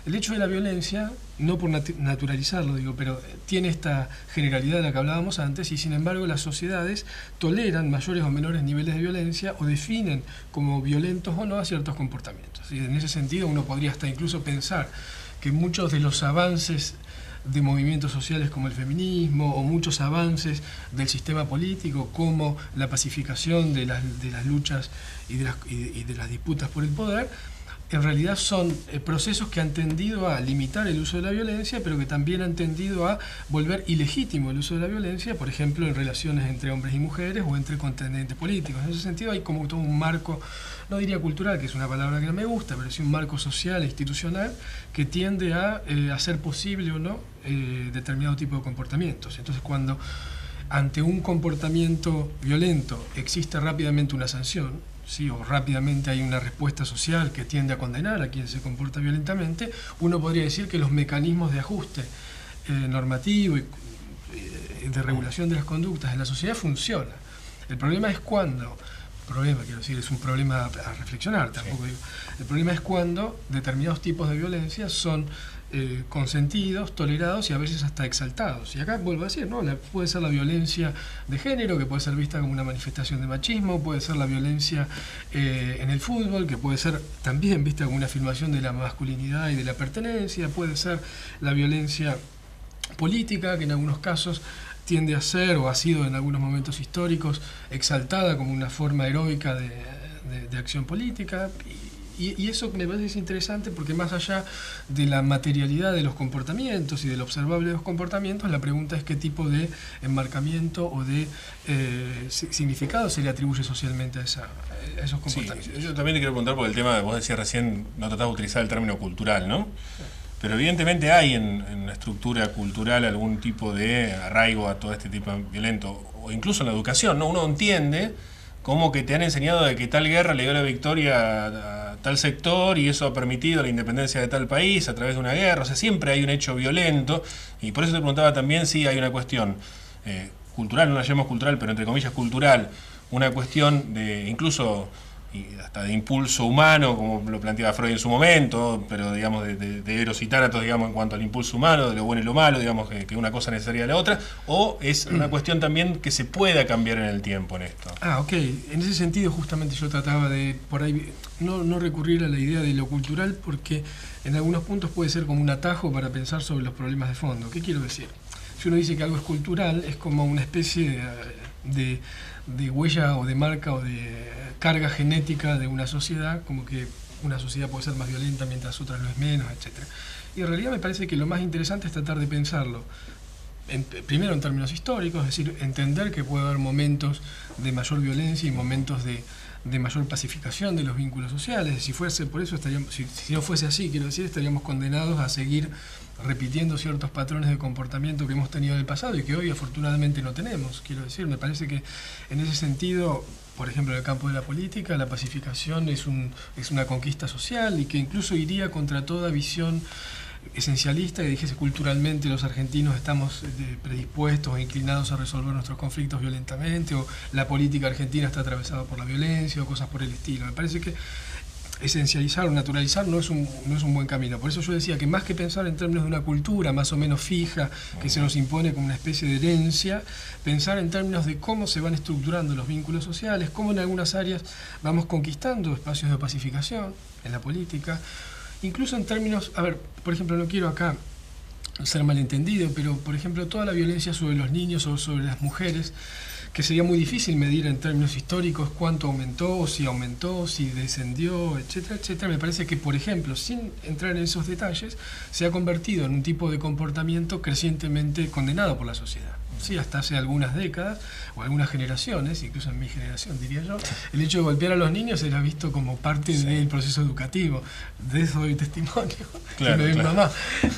el hecho de la violencia, no por naturalizarlo, pero tiene esta generalidad de la que hablábamos antes y sin embargo las sociedades toleran mayores o menores niveles de violencia o definen como violentos o no a ciertos comportamientos. Y en ese sentido uno podría hasta incluso pensar que muchos de los avances de movimientos sociales como el feminismo o muchos avances del sistema político como la pacificación de las luchas y de las disputas por el poder en realidad son procesos que han tendido a limitar el uso de la violencia, pero que también han tendido a volver ilegítimo el uso de la violencia, por ejemplo, en relaciones entre hombres y mujeres o entre contendientes políticos. En ese sentido hay como todo un marco, no diría cultural, que es una palabra que no me gusta, pero sí un marco social e institucional que tiende a hacer posible o no determinado tipo de comportamientos. Entonces, cuando ante un comportamiento violento existe rápidamente una sanción, ¿sí? O rápidamente hay una respuesta social que tiende a condenar a quien se comporta violentamente, uno podría decir que los mecanismos de ajuste normativo y de regulación de las conductas en la sociedad funcionan. El problema es cuando, quiero decir, es un problema a reflexionar, tampoco digo, el problema es cuando determinados tipos de violencia son consentidos, tolerados y a veces hasta exaltados. Y acá vuelvo a decir, ¿no? Puede ser la violencia de género, que puede ser vista como una manifestación de machismo, puede ser la violencia en el fútbol, que puede ser también vista como una afirmación de la masculinidad y de la pertenencia, puede ser la violencia política, que en algunos casos tiende a ser, o ha sido en algunos momentos históricos, exaltada como una forma heroica de acción política. Y eso me parece interesante porque más allá de la materialidad de los comportamientos y del observable de los comportamientos, la pregunta es qué tipo de enmarcamiento o de significado se le atribuye socialmente a esos comportamientos. Sí, yo también te quiero preguntar por el tema, vos decías recién, no tratás de utilizar el término cultural, ¿no? Pero evidentemente hay en la estructura cultural algún tipo de arraigo a todo este tipo de violento, o incluso en la educación, ¿no? Uno entiende como que te han enseñado de que tal guerra le dio la victoria a tal sector y eso ha permitido la independencia de tal país a través de una guerra. O sea, siempre hay un hecho violento y por eso te preguntaba también si hay una cuestión cultural, no la llamamos cultural, pero entre comillas cultural, una cuestión de incluso hasta de impulso humano, como lo planteaba Freud en su momento, pero digamos de Eros y Tánatos, digamos, en cuanto al impulso humano, de lo bueno y lo malo, digamos, que una cosa necesaria de la otra, o es una cuestión también que se pueda cambiar en el tiempo en esto. Ok. En ese sentido justamente yo trataba de, por ahí, no recurrir a la idea de lo cultural, porque en algunos puntos puede ser como un atajo para pensar sobre los problemas de fondo. ¿Qué quiero decir? Si uno dice que algo es cultural, es como una especie de huella o de marca o de carga genética de una sociedad, como que una sociedad puede ser más violenta mientras otras lo es menos, etc. Y en realidad me parece que lo más interesante es tratar de pensarlo primero en términos históricos, es decir, entender que puede haber momentos de mayor violencia y momentos de mayor pacificación de los vínculos sociales. Si fuese por eso, si no fuese así, quiero decir, estaríamos condenados a seguir repitiendo ciertos patrones de comportamiento que hemos tenido en el pasado y que hoy afortunadamente no tenemos. Quiero decir, me parece que en ese sentido, por ejemplo, en el campo de la política, la pacificación es una conquista social y que incluso iría contra toda visión esencialista que dijese culturalmente los argentinos estamos predispuestos o inclinados a resolver nuestros conflictos violentamente, o la política argentina está atravesada por la violencia o cosas por el estilo. Me parece que esencializar o naturalizar no es un buen camino. Por eso yo decía que más que pensar en términos de una cultura más o menos fija que se nos impone como una especie de herencia, pensar en términos de cómo se van estructurando los vínculos sociales, cómo en algunas áreas vamos conquistando espacios de pacificación en la política, incluso en términos, por ejemplo, no quiero acá ser malentendido, pero por ejemplo toda la violencia sobre los niños o sobre las mujeres, que sería muy difícil medir en términos históricos cuánto aumentó, si descendió, etcétera, etcétera. Me parece que, por ejemplo, sin entrar en esos detalles, se ha convertido en un tipo de comportamiento crecientemente condenado por la sociedad. Sí, hasta hace algunas décadas o algunas generaciones, incluso en mi generación diría yo, el hecho de golpear a los niños era visto como parte del proceso educativo. De eso doy testimonio, claro, que me dio mi mamá.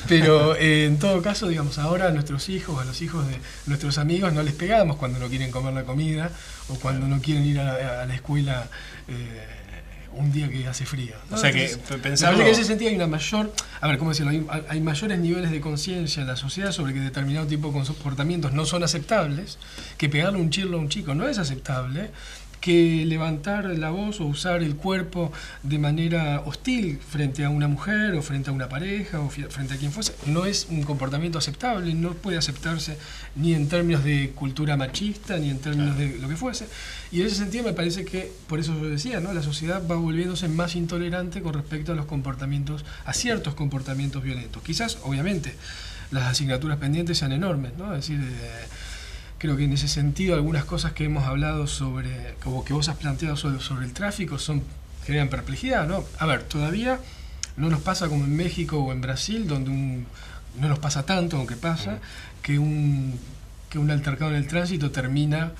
Pero en todo caso, digamos, ahora a nuestros hijos, a los hijos de nuestros amigos, no les pegamos cuando no quieren comer la comida o cuando no quieren ir a la escuela un día que hace frío, ¿no? O sea que pensarlo... que en ese sentido hay una mayor... ¿cómo decirlo? Hay mayores niveles de conciencia en la sociedad sobre que determinado tipo de comportamientos no son aceptables, que pegarle un chirlo a un chico no es aceptable, que levantar la voz o usar el cuerpo de manera hostil frente a una mujer o frente a una pareja o frente a quien fuese, no es un comportamiento aceptable, no puede aceptarse ni en términos de cultura machista, ni en términos de lo que fuese. Y en ese sentido me parece que, por eso yo decía, ¿no? La sociedad va volviéndose más intolerante con respecto a los comportamientos, a ciertos comportamientos violentos. Quizás, obviamente, las asignaturas pendientes sean enormes, ¿no? Es decir, creo que en ese sentido algunas cosas que hemos hablado sobre, como que vos has planteado sobre el tráfico, son generan perplejidad, ¿no? A ver, todavía no nos pasa como en México o en Brasil, donde no nos pasa tanto, aunque pasa, que un altercado en el tránsito termina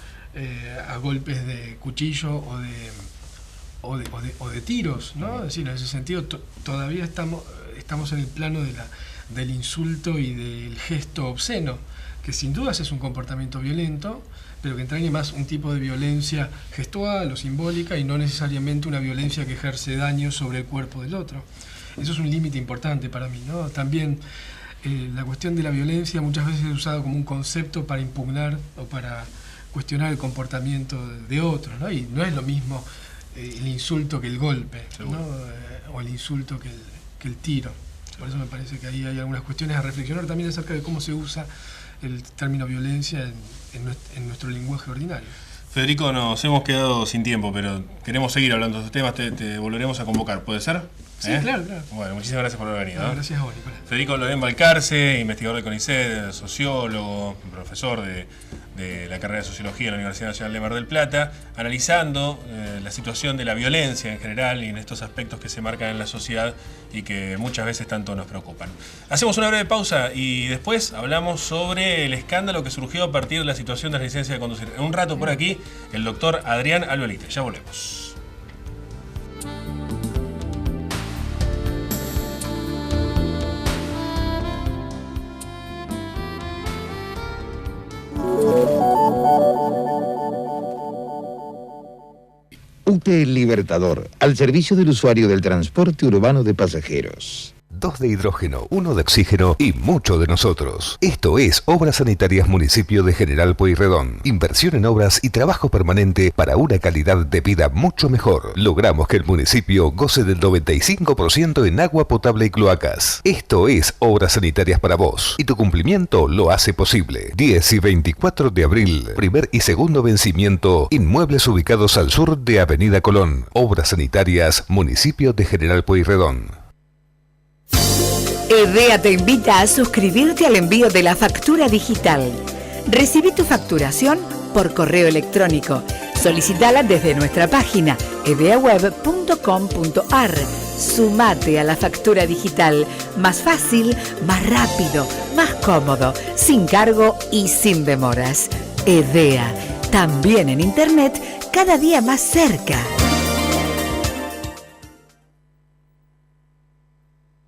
a golpes de cuchillo o de tiros, ¿no? Es decir, en ese sentido todavía estamos en el plano del insulto y del gesto obsceno, que sin dudas es un comportamiento violento, pero que entraña más un tipo de violencia gestual o simbólica y no necesariamente una violencia que ejerce daño sobre el cuerpo del otro. Eso es un límite importante para mí, ¿no? También la cuestión de la violencia muchas veces es usada como un concepto para impugnar o para cuestionar el comportamiento de otros, ¿no? Y no es lo mismo el insulto que el golpe, ¿no? O el insulto que el tiro. Por eso me parece que ahí hay algunas cuestiones a reflexionar también acerca de cómo se usa el término violencia en nuestro lenguaje ordinario. Federico, nos hemos quedado sin tiempo, pero queremos seguir hablando de estos temas, te volveremos a convocar, ¿puede ser? Sí, claro. Bueno, muchísimas gracias por haber venido. No, gracias a vos, Nicolás. Federico Loren Balcarce, investigador de CONICET, sociólogo, profesor de la carrera de Sociología en la Universidad Nacional de Mar del Plata, analizando la situación de la violencia en general y en estos aspectos que se marcan en la sociedad y que muchas veces tanto nos preocupan. Hacemos una breve pausa y después hablamos sobre el escándalo que surgió a partir de la situación de la licencia de conducir. En un rato por aquí, el doctor Adrián Albolite. Ya volvemos. UTE Libertador, al servicio del usuario del transporte urbano de pasajeros. 2 de hidrógeno, 1 de oxígeno y mucho de nosotros. Esto es Obras Sanitarias Municipio de General Pueyrredón. Inversión en obras y trabajo permanente para una calidad de vida mucho mejor. Logramos que el municipio goce del 95% en agua potable y cloacas. Esto es Obras Sanitarias para vos. Y tu cumplimiento lo hace posible. 10 y 24 de abril, primer y segundo vencimiento, inmuebles ubicados al sur de Avenida Colón. Obras Sanitarias Municipio de General Pueyrredón. EDEA te invita a suscribirte al envío de la factura digital. Recibí tu facturación por correo electrónico. Solicítala desde nuestra página edeaweb.com.ar. Sumate a la factura digital. Más fácil, más rápido, más cómodo, sin cargo y sin demoras. EDEA, también en Internet, cada día más cerca.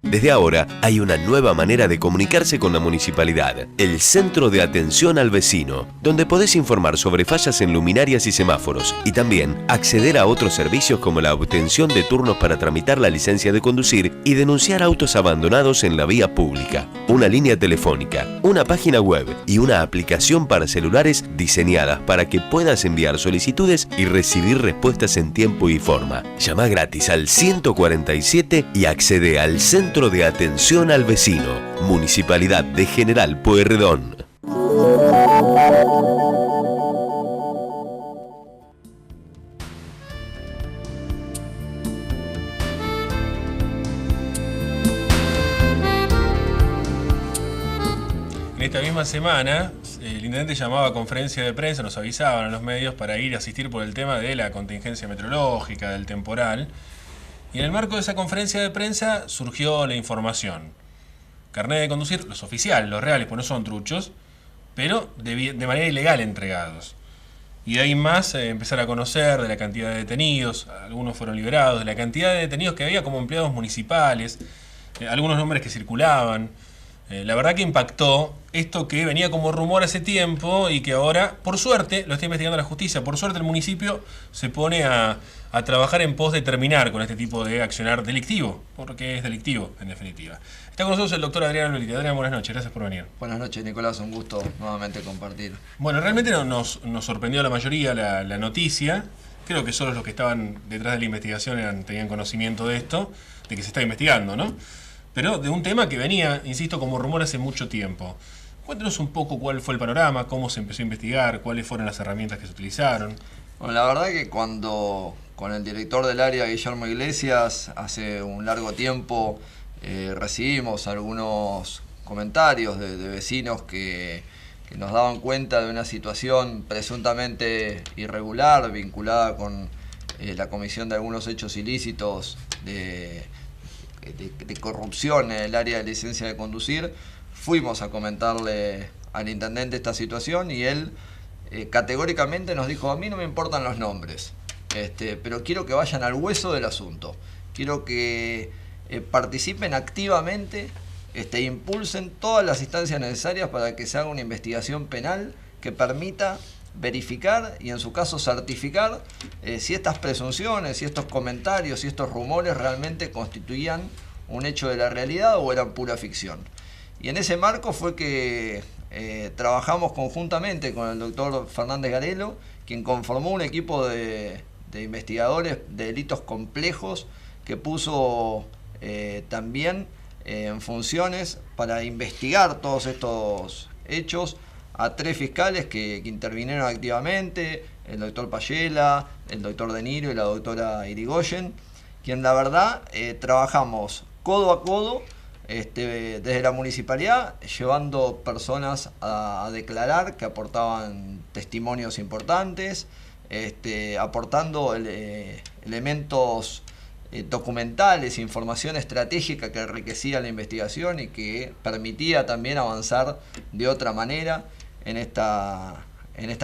Desde ahora hay una nueva manera de comunicarse con la municipalidad, el Centro de Atención al Vecino, donde podés informar sobre fallas en luminarias y semáforos y también acceder a otros servicios como la obtención de turnos para tramitar la licencia de conducir y denunciar autos abandonados en la vía pública. Una línea telefónica, una página web y una aplicación para celulares diseñadas para que puedas enviar solicitudes y recibir respuestas en tiempo y forma. Llama gratis al 147 y accede al Centro de Atención al Vecino, Municipalidad de General Pueyrredón. En esta misma semana, el intendente llamaba a conferencia de prensa, nos avisaban a los medios para ir a asistir por el tema de la contingencia meteorológica, del temporal. Y en el marco de esa conferencia de prensa surgió la información. Carnet de conducir, los oficiales, los reales, pues no son truchos, pero de manera ilegal entregados. Y de ahí más empezar a conocer de la cantidad de detenidos, algunos fueron liberados, de la cantidad de detenidos que había como empleados municipales, algunos nombres que circulaban. La verdad que impactó esto que venía como rumor hace tiempo y que ahora, por suerte, lo está investigando la justicia. Por suerte el municipio se pone a trabajar en pos de terminar con este tipo de accionar delictivo, porque es delictivo, en definitiva. Está con nosotros el doctor Adrián Albolite. Adrián, buenas noches, gracias por venir. Buenas noches, Nicolás, un gusto nuevamente compartir. Bueno, realmente nos sorprendió a la mayoría la noticia. Creo que solo los que estaban detrás de la investigación tenían conocimiento de esto, de que se está investigando, ¿no? Pero de un tema que venía, insisto, como rumor hace mucho tiempo. Cuéntanos un poco cuál fue el panorama, cómo se empezó a investigar, cuáles fueron las herramientas que se utilizaron. Bueno, la verdad que cuando con el director del área, Guillermo Iglesias, hace un largo tiempo recibimos algunos comentarios de vecinos que nos daban cuenta de una situación presuntamente irregular vinculada con la comisión de algunos hechos ilícitos de corrupción en el área de licencia de conducir. Fuimos a comentarle al intendente esta situación y él categóricamente nos dijo: a mí no me importan los nombres, pero quiero que vayan al hueso del asunto, quiero que participen activamente, impulsen todas las instancias necesarias para que se haga una investigación penal que permita verificar y en su caso certificar si estas presunciones, si estos comentarios, si estos rumores realmente constituían un hecho de la realidad o eran pura ficción. Y en ese marco fue que trabajamos conjuntamente con el doctor Fernández Garelo, quien conformó un equipo de investigadores de delitos complejos que puso también en funciones para investigar todos estos hechos a 3 fiscales que intervinieron activamente, el doctor Payela, el doctor De Niro y la doctora Irigoyen, quien la verdad trabajamos codo a codo desde la municipalidad, llevando personas a declarar que aportaban testimonios importantes, aportando elementos documentales, información estratégica que enriquecía la investigación y que permitía también avanzar de otra manera en esta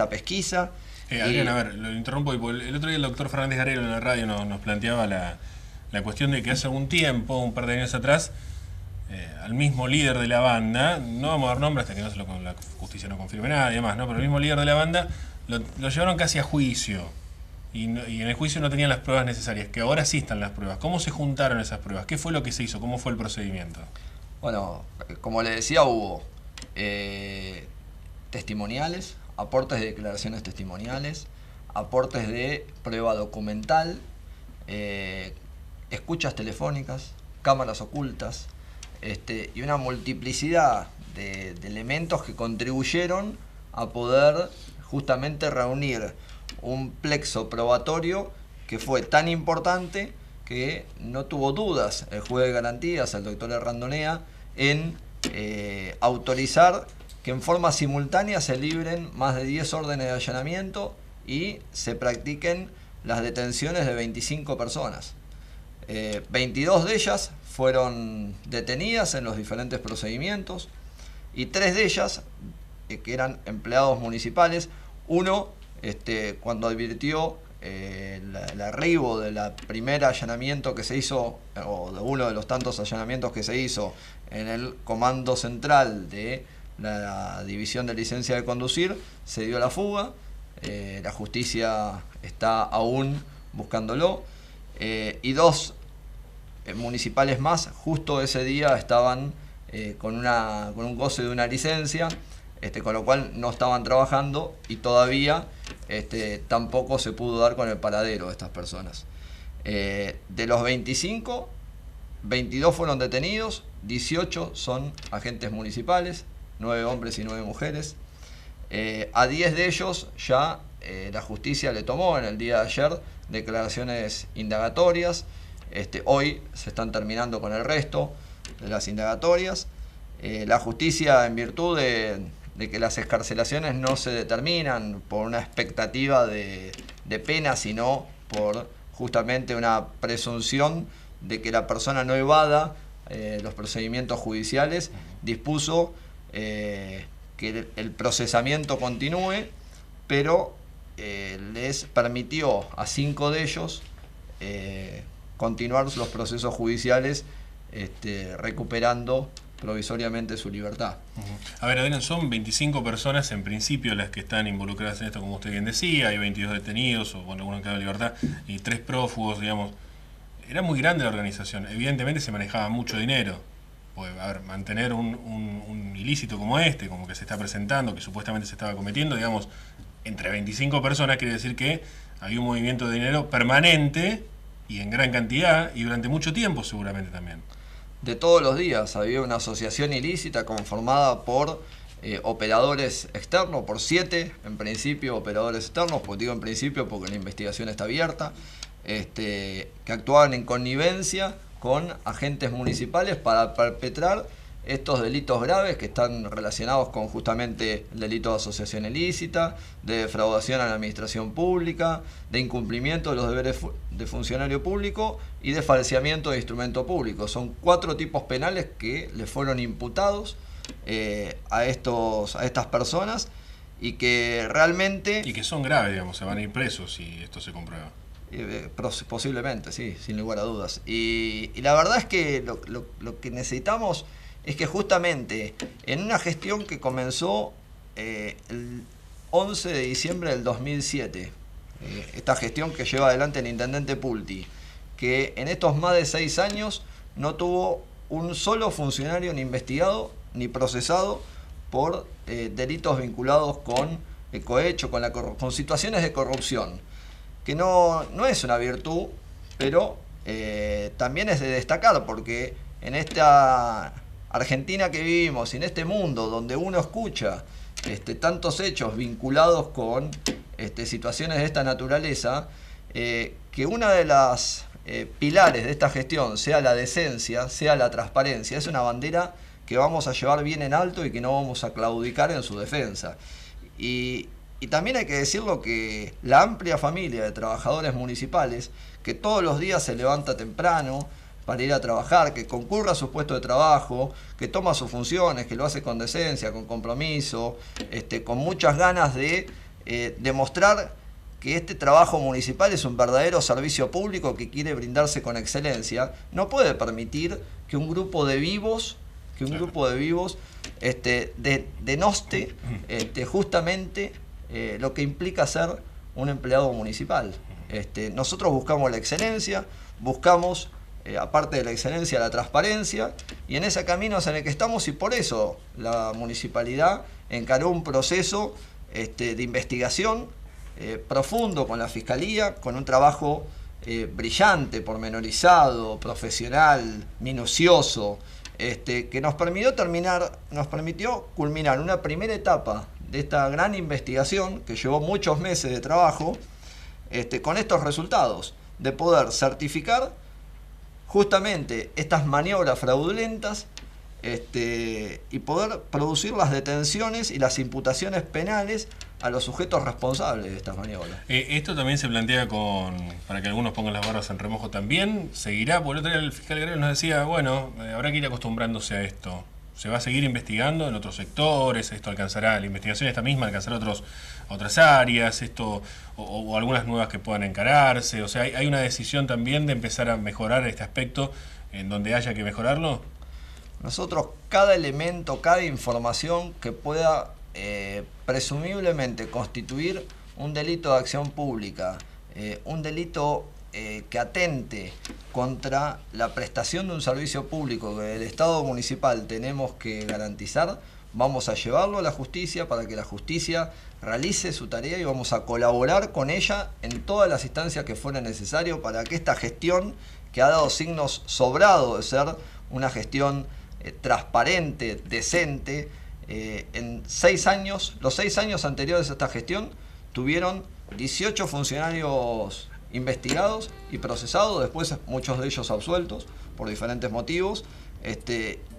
pesquisa. Adrián, a ver, lo interrumpo, el otro día el doctor Fernández Garelo en la radio nos planteaba la cuestión de que hace un tiempo, un par de años atrás, al mismo líder de la banda, no vamos a dar nombres hasta que la justicia no confirme nada y demás, ¿no? Pero el mismo líder de la banda lo llevaron casi a juicio y en el juicio no tenían las pruebas necesarias, que ahora sí están las pruebas. ¿Cómo se juntaron esas pruebas? ¿Qué fue lo que se hizo? ¿Cómo fue el procedimiento? Bueno, como le decía, hubo testimoniales, aportes de declaraciones testimoniales, aportes de prueba documental, escuchas telefónicas, cámaras ocultas, y una multiplicidad de elementos que contribuyeron a poder justamente reunir un plexo probatorio que fue tan importante que no tuvo dudas el juez de garantías, el doctor Errandonea, en autorizar que en forma simultánea se libren más de 10 órdenes de allanamiento y se practiquen las detenciones de 25 personas. 22 de ellas fueron detenidas en los diferentes procedimientos y 3 de ellas, que eran empleados municipales, uno cuando advirtió el arribo de la primera allanamiento que se hizo, o de uno de los tantos allanamientos que se hizo en el comando central de la división de licencia de conducir, se dio la fuga. La justicia está aún buscándolo, y 2 municipales más justo ese día estaban con un goce de una licencia, con lo cual no estaban trabajando y todavía tampoco se pudo dar con el paradero de estas personas. De los 25, 22 fueron detenidos, 18 son agentes municipales, 9 hombres y 9 mujeres. A 10 de ellos ya la justicia le tomó en el día de ayer declaraciones indagatorias. Hoy se están terminando con el resto de las indagatorias. La justicia, en virtud de que las excarcelaciones no se determinan por una expectativa de pena, sino por justamente una presunción de que la persona no evada los procedimientos judiciales, dispuso que el procesamiento continúe, pero les permitió a 5 de ellos continuar los procesos judiciales, recuperando provisoriamente su libertad. A ver, Adrián, son 25 personas en principio las que están involucradas en esto, como usted bien decía, hay 22 detenidos, o bueno, uno en cada libertad, y 3 prófugos, digamos. Era muy grande la organización, evidentemente se manejaba mucho dinero. Pues, a ver, mantener un ilícito como como que se está presentando, que supuestamente se estaba cometiendo, digamos, entre 25 personas, quiere decir que había un movimiento de dinero permanente y en gran cantidad y durante mucho tiempo seguramente también. De todos los días había una asociación ilícita conformada por operadores externos, por 7 en principio operadores externos, pues digo en principio porque la investigación está abierta, que actuaban en connivencia con agentes municipales para perpetrar estos delitos graves que están relacionados con justamente el delito de asociación ilícita, de defraudación a la administración pública, de incumplimiento de los deberes de funcionario público y de falseamiento de instrumento público. Son 4 tipos penales que le fueron imputados a estas personas y que realmente... Y que son graves, digamos, se van a ir presos si esto se comprueba. Posiblemente, sí, sin lugar a dudas. Y la verdad es que lo que necesitamos es que justamente en una gestión que comenzó el 11 de diciembre del 2007, esta gestión que lleva adelante el intendente Pulti, que en estos más de 6 años no tuvo un solo funcionario ni investigado ni procesado por delitos vinculados con cohecho, con situaciones de corrupción, que no es una virtud, pero también es de destacar, porque en esta Argentina que vivimos, y en este mundo donde uno escucha tantos hechos vinculados con situaciones de esta naturaleza, que una de las pilares de esta gestión sea la decencia, sea la transparencia, es una bandera que vamos a llevar bien en alto y que no vamos a claudicar en su defensa. Y también hay que decirlo que la amplia familia de trabajadores municipales, que todos los días se levanta temprano para ir a trabajar, que concurra a su puesto de trabajo, que toma sus funciones, que lo hace con decencia, con compromiso, con muchas ganas de demostrar que este trabajo municipal es un verdadero servicio público que quiere brindarse con excelencia, no puede permitir que un grupo de vivos denoste justamente lo que implica ser un empleado municipal. Nosotros buscamos la excelencia, buscamos, aparte de la excelencia, la transparencia, y en ese camino es en el que estamos, y por eso la municipalidad encaró un proceso de investigación profundo con la Fiscalía, con un trabajo brillante, pormenorizado, profesional, minucioso, que nos permitió culminar una primera etapa de esta gran investigación que llevó muchos meses de trabajo, con estos resultados, de poder certificar justamente estas maniobras fraudulentas y poder producir las detenciones y las imputaciones penales a los sujetos responsables de estas maniobras. Esto también se plantea para que algunos pongan las barbas en remojo también. ¿Seguirá? Por el otro día el fiscal Gabriel nos decía, bueno, habrá que ir acostumbrándose a esto. ¿Se va a seguir investigando en otros sectores? ¿Esto alcanzará, la investigación esta misma alcanzará otras áreas? O algunas nuevas que puedan encararse? O sea, ¿hay una decisión también de empezar a mejorar este aspecto en donde haya que mejorarlo? Nosotros, cada elemento, cada información que pueda presumiblemente constituir un delito de acción pública, un delito que atente contra la prestación de un servicio público que el Estado municipal tenemos que garantizar, vamos a llevarlo a la justicia para que la justicia realice su tarea, y vamos a colaborar con ella en todas las instancias que fuera necesario para que esta gestión, que ha dado signos sobrados de ser una gestión transparente, decente, en 6 años, los 6 años anteriores a esta gestión, tuvieron 18 funcionarios investigados y procesados, después muchos de ellos absueltos por diferentes motivos,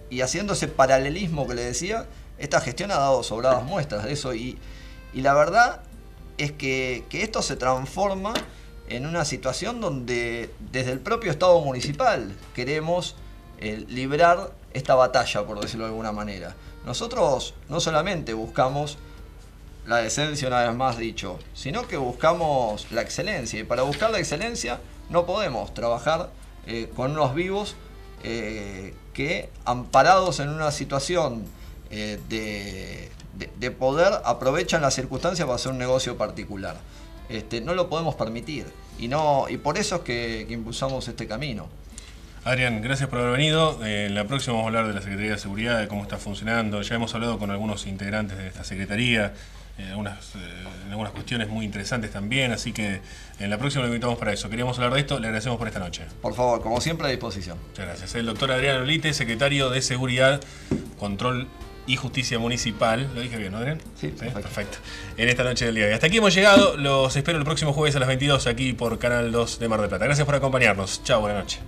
y haciendo ese paralelismo que le decía, esta gestión ha dado sobradas muestras de eso, y la verdad es que esto se transforma en una situación donde desde el propio Estado municipal queremos librar esta batalla, por decirlo de alguna manera. Nosotros no solamente buscamos la decencia, una vez más dicho, sino que buscamos la excelencia, y para buscar la excelencia no podemos trabajar con unos vivos que, amparados en una situación de poder, aprovechan las circunstancias para hacer un negocio particular. No lo podemos permitir, y por eso es que impulsamos este camino. Adrián, gracias por haber venido. En la próxima vamos a hablar de la Secretaría de Seguridad, de cómo está funcionando. Ya hemos hablado con algunos integrantes de esta Secretaría, en algunas cuestiones muy interesantes también, así que en la próxima lo invitamos para eso. Queríamos hablar de esto, le agradecemos por esta noche. Por favor, como siempre, a disposición. Muchas gracias. El doctor Adrián Olite, secretario de Seguridad, Control y Justicia Municipal. ¿Lo dije bien, ¿no, Adrián? Sí, perfecto. En esta noche del día de hoy. Hasta aquí hemos llegado. Los espero el próximo jueves a las 22 aquí por Canal 2 de Mar del Plata. Gracias por acompañarnos. Chao, buenas noches.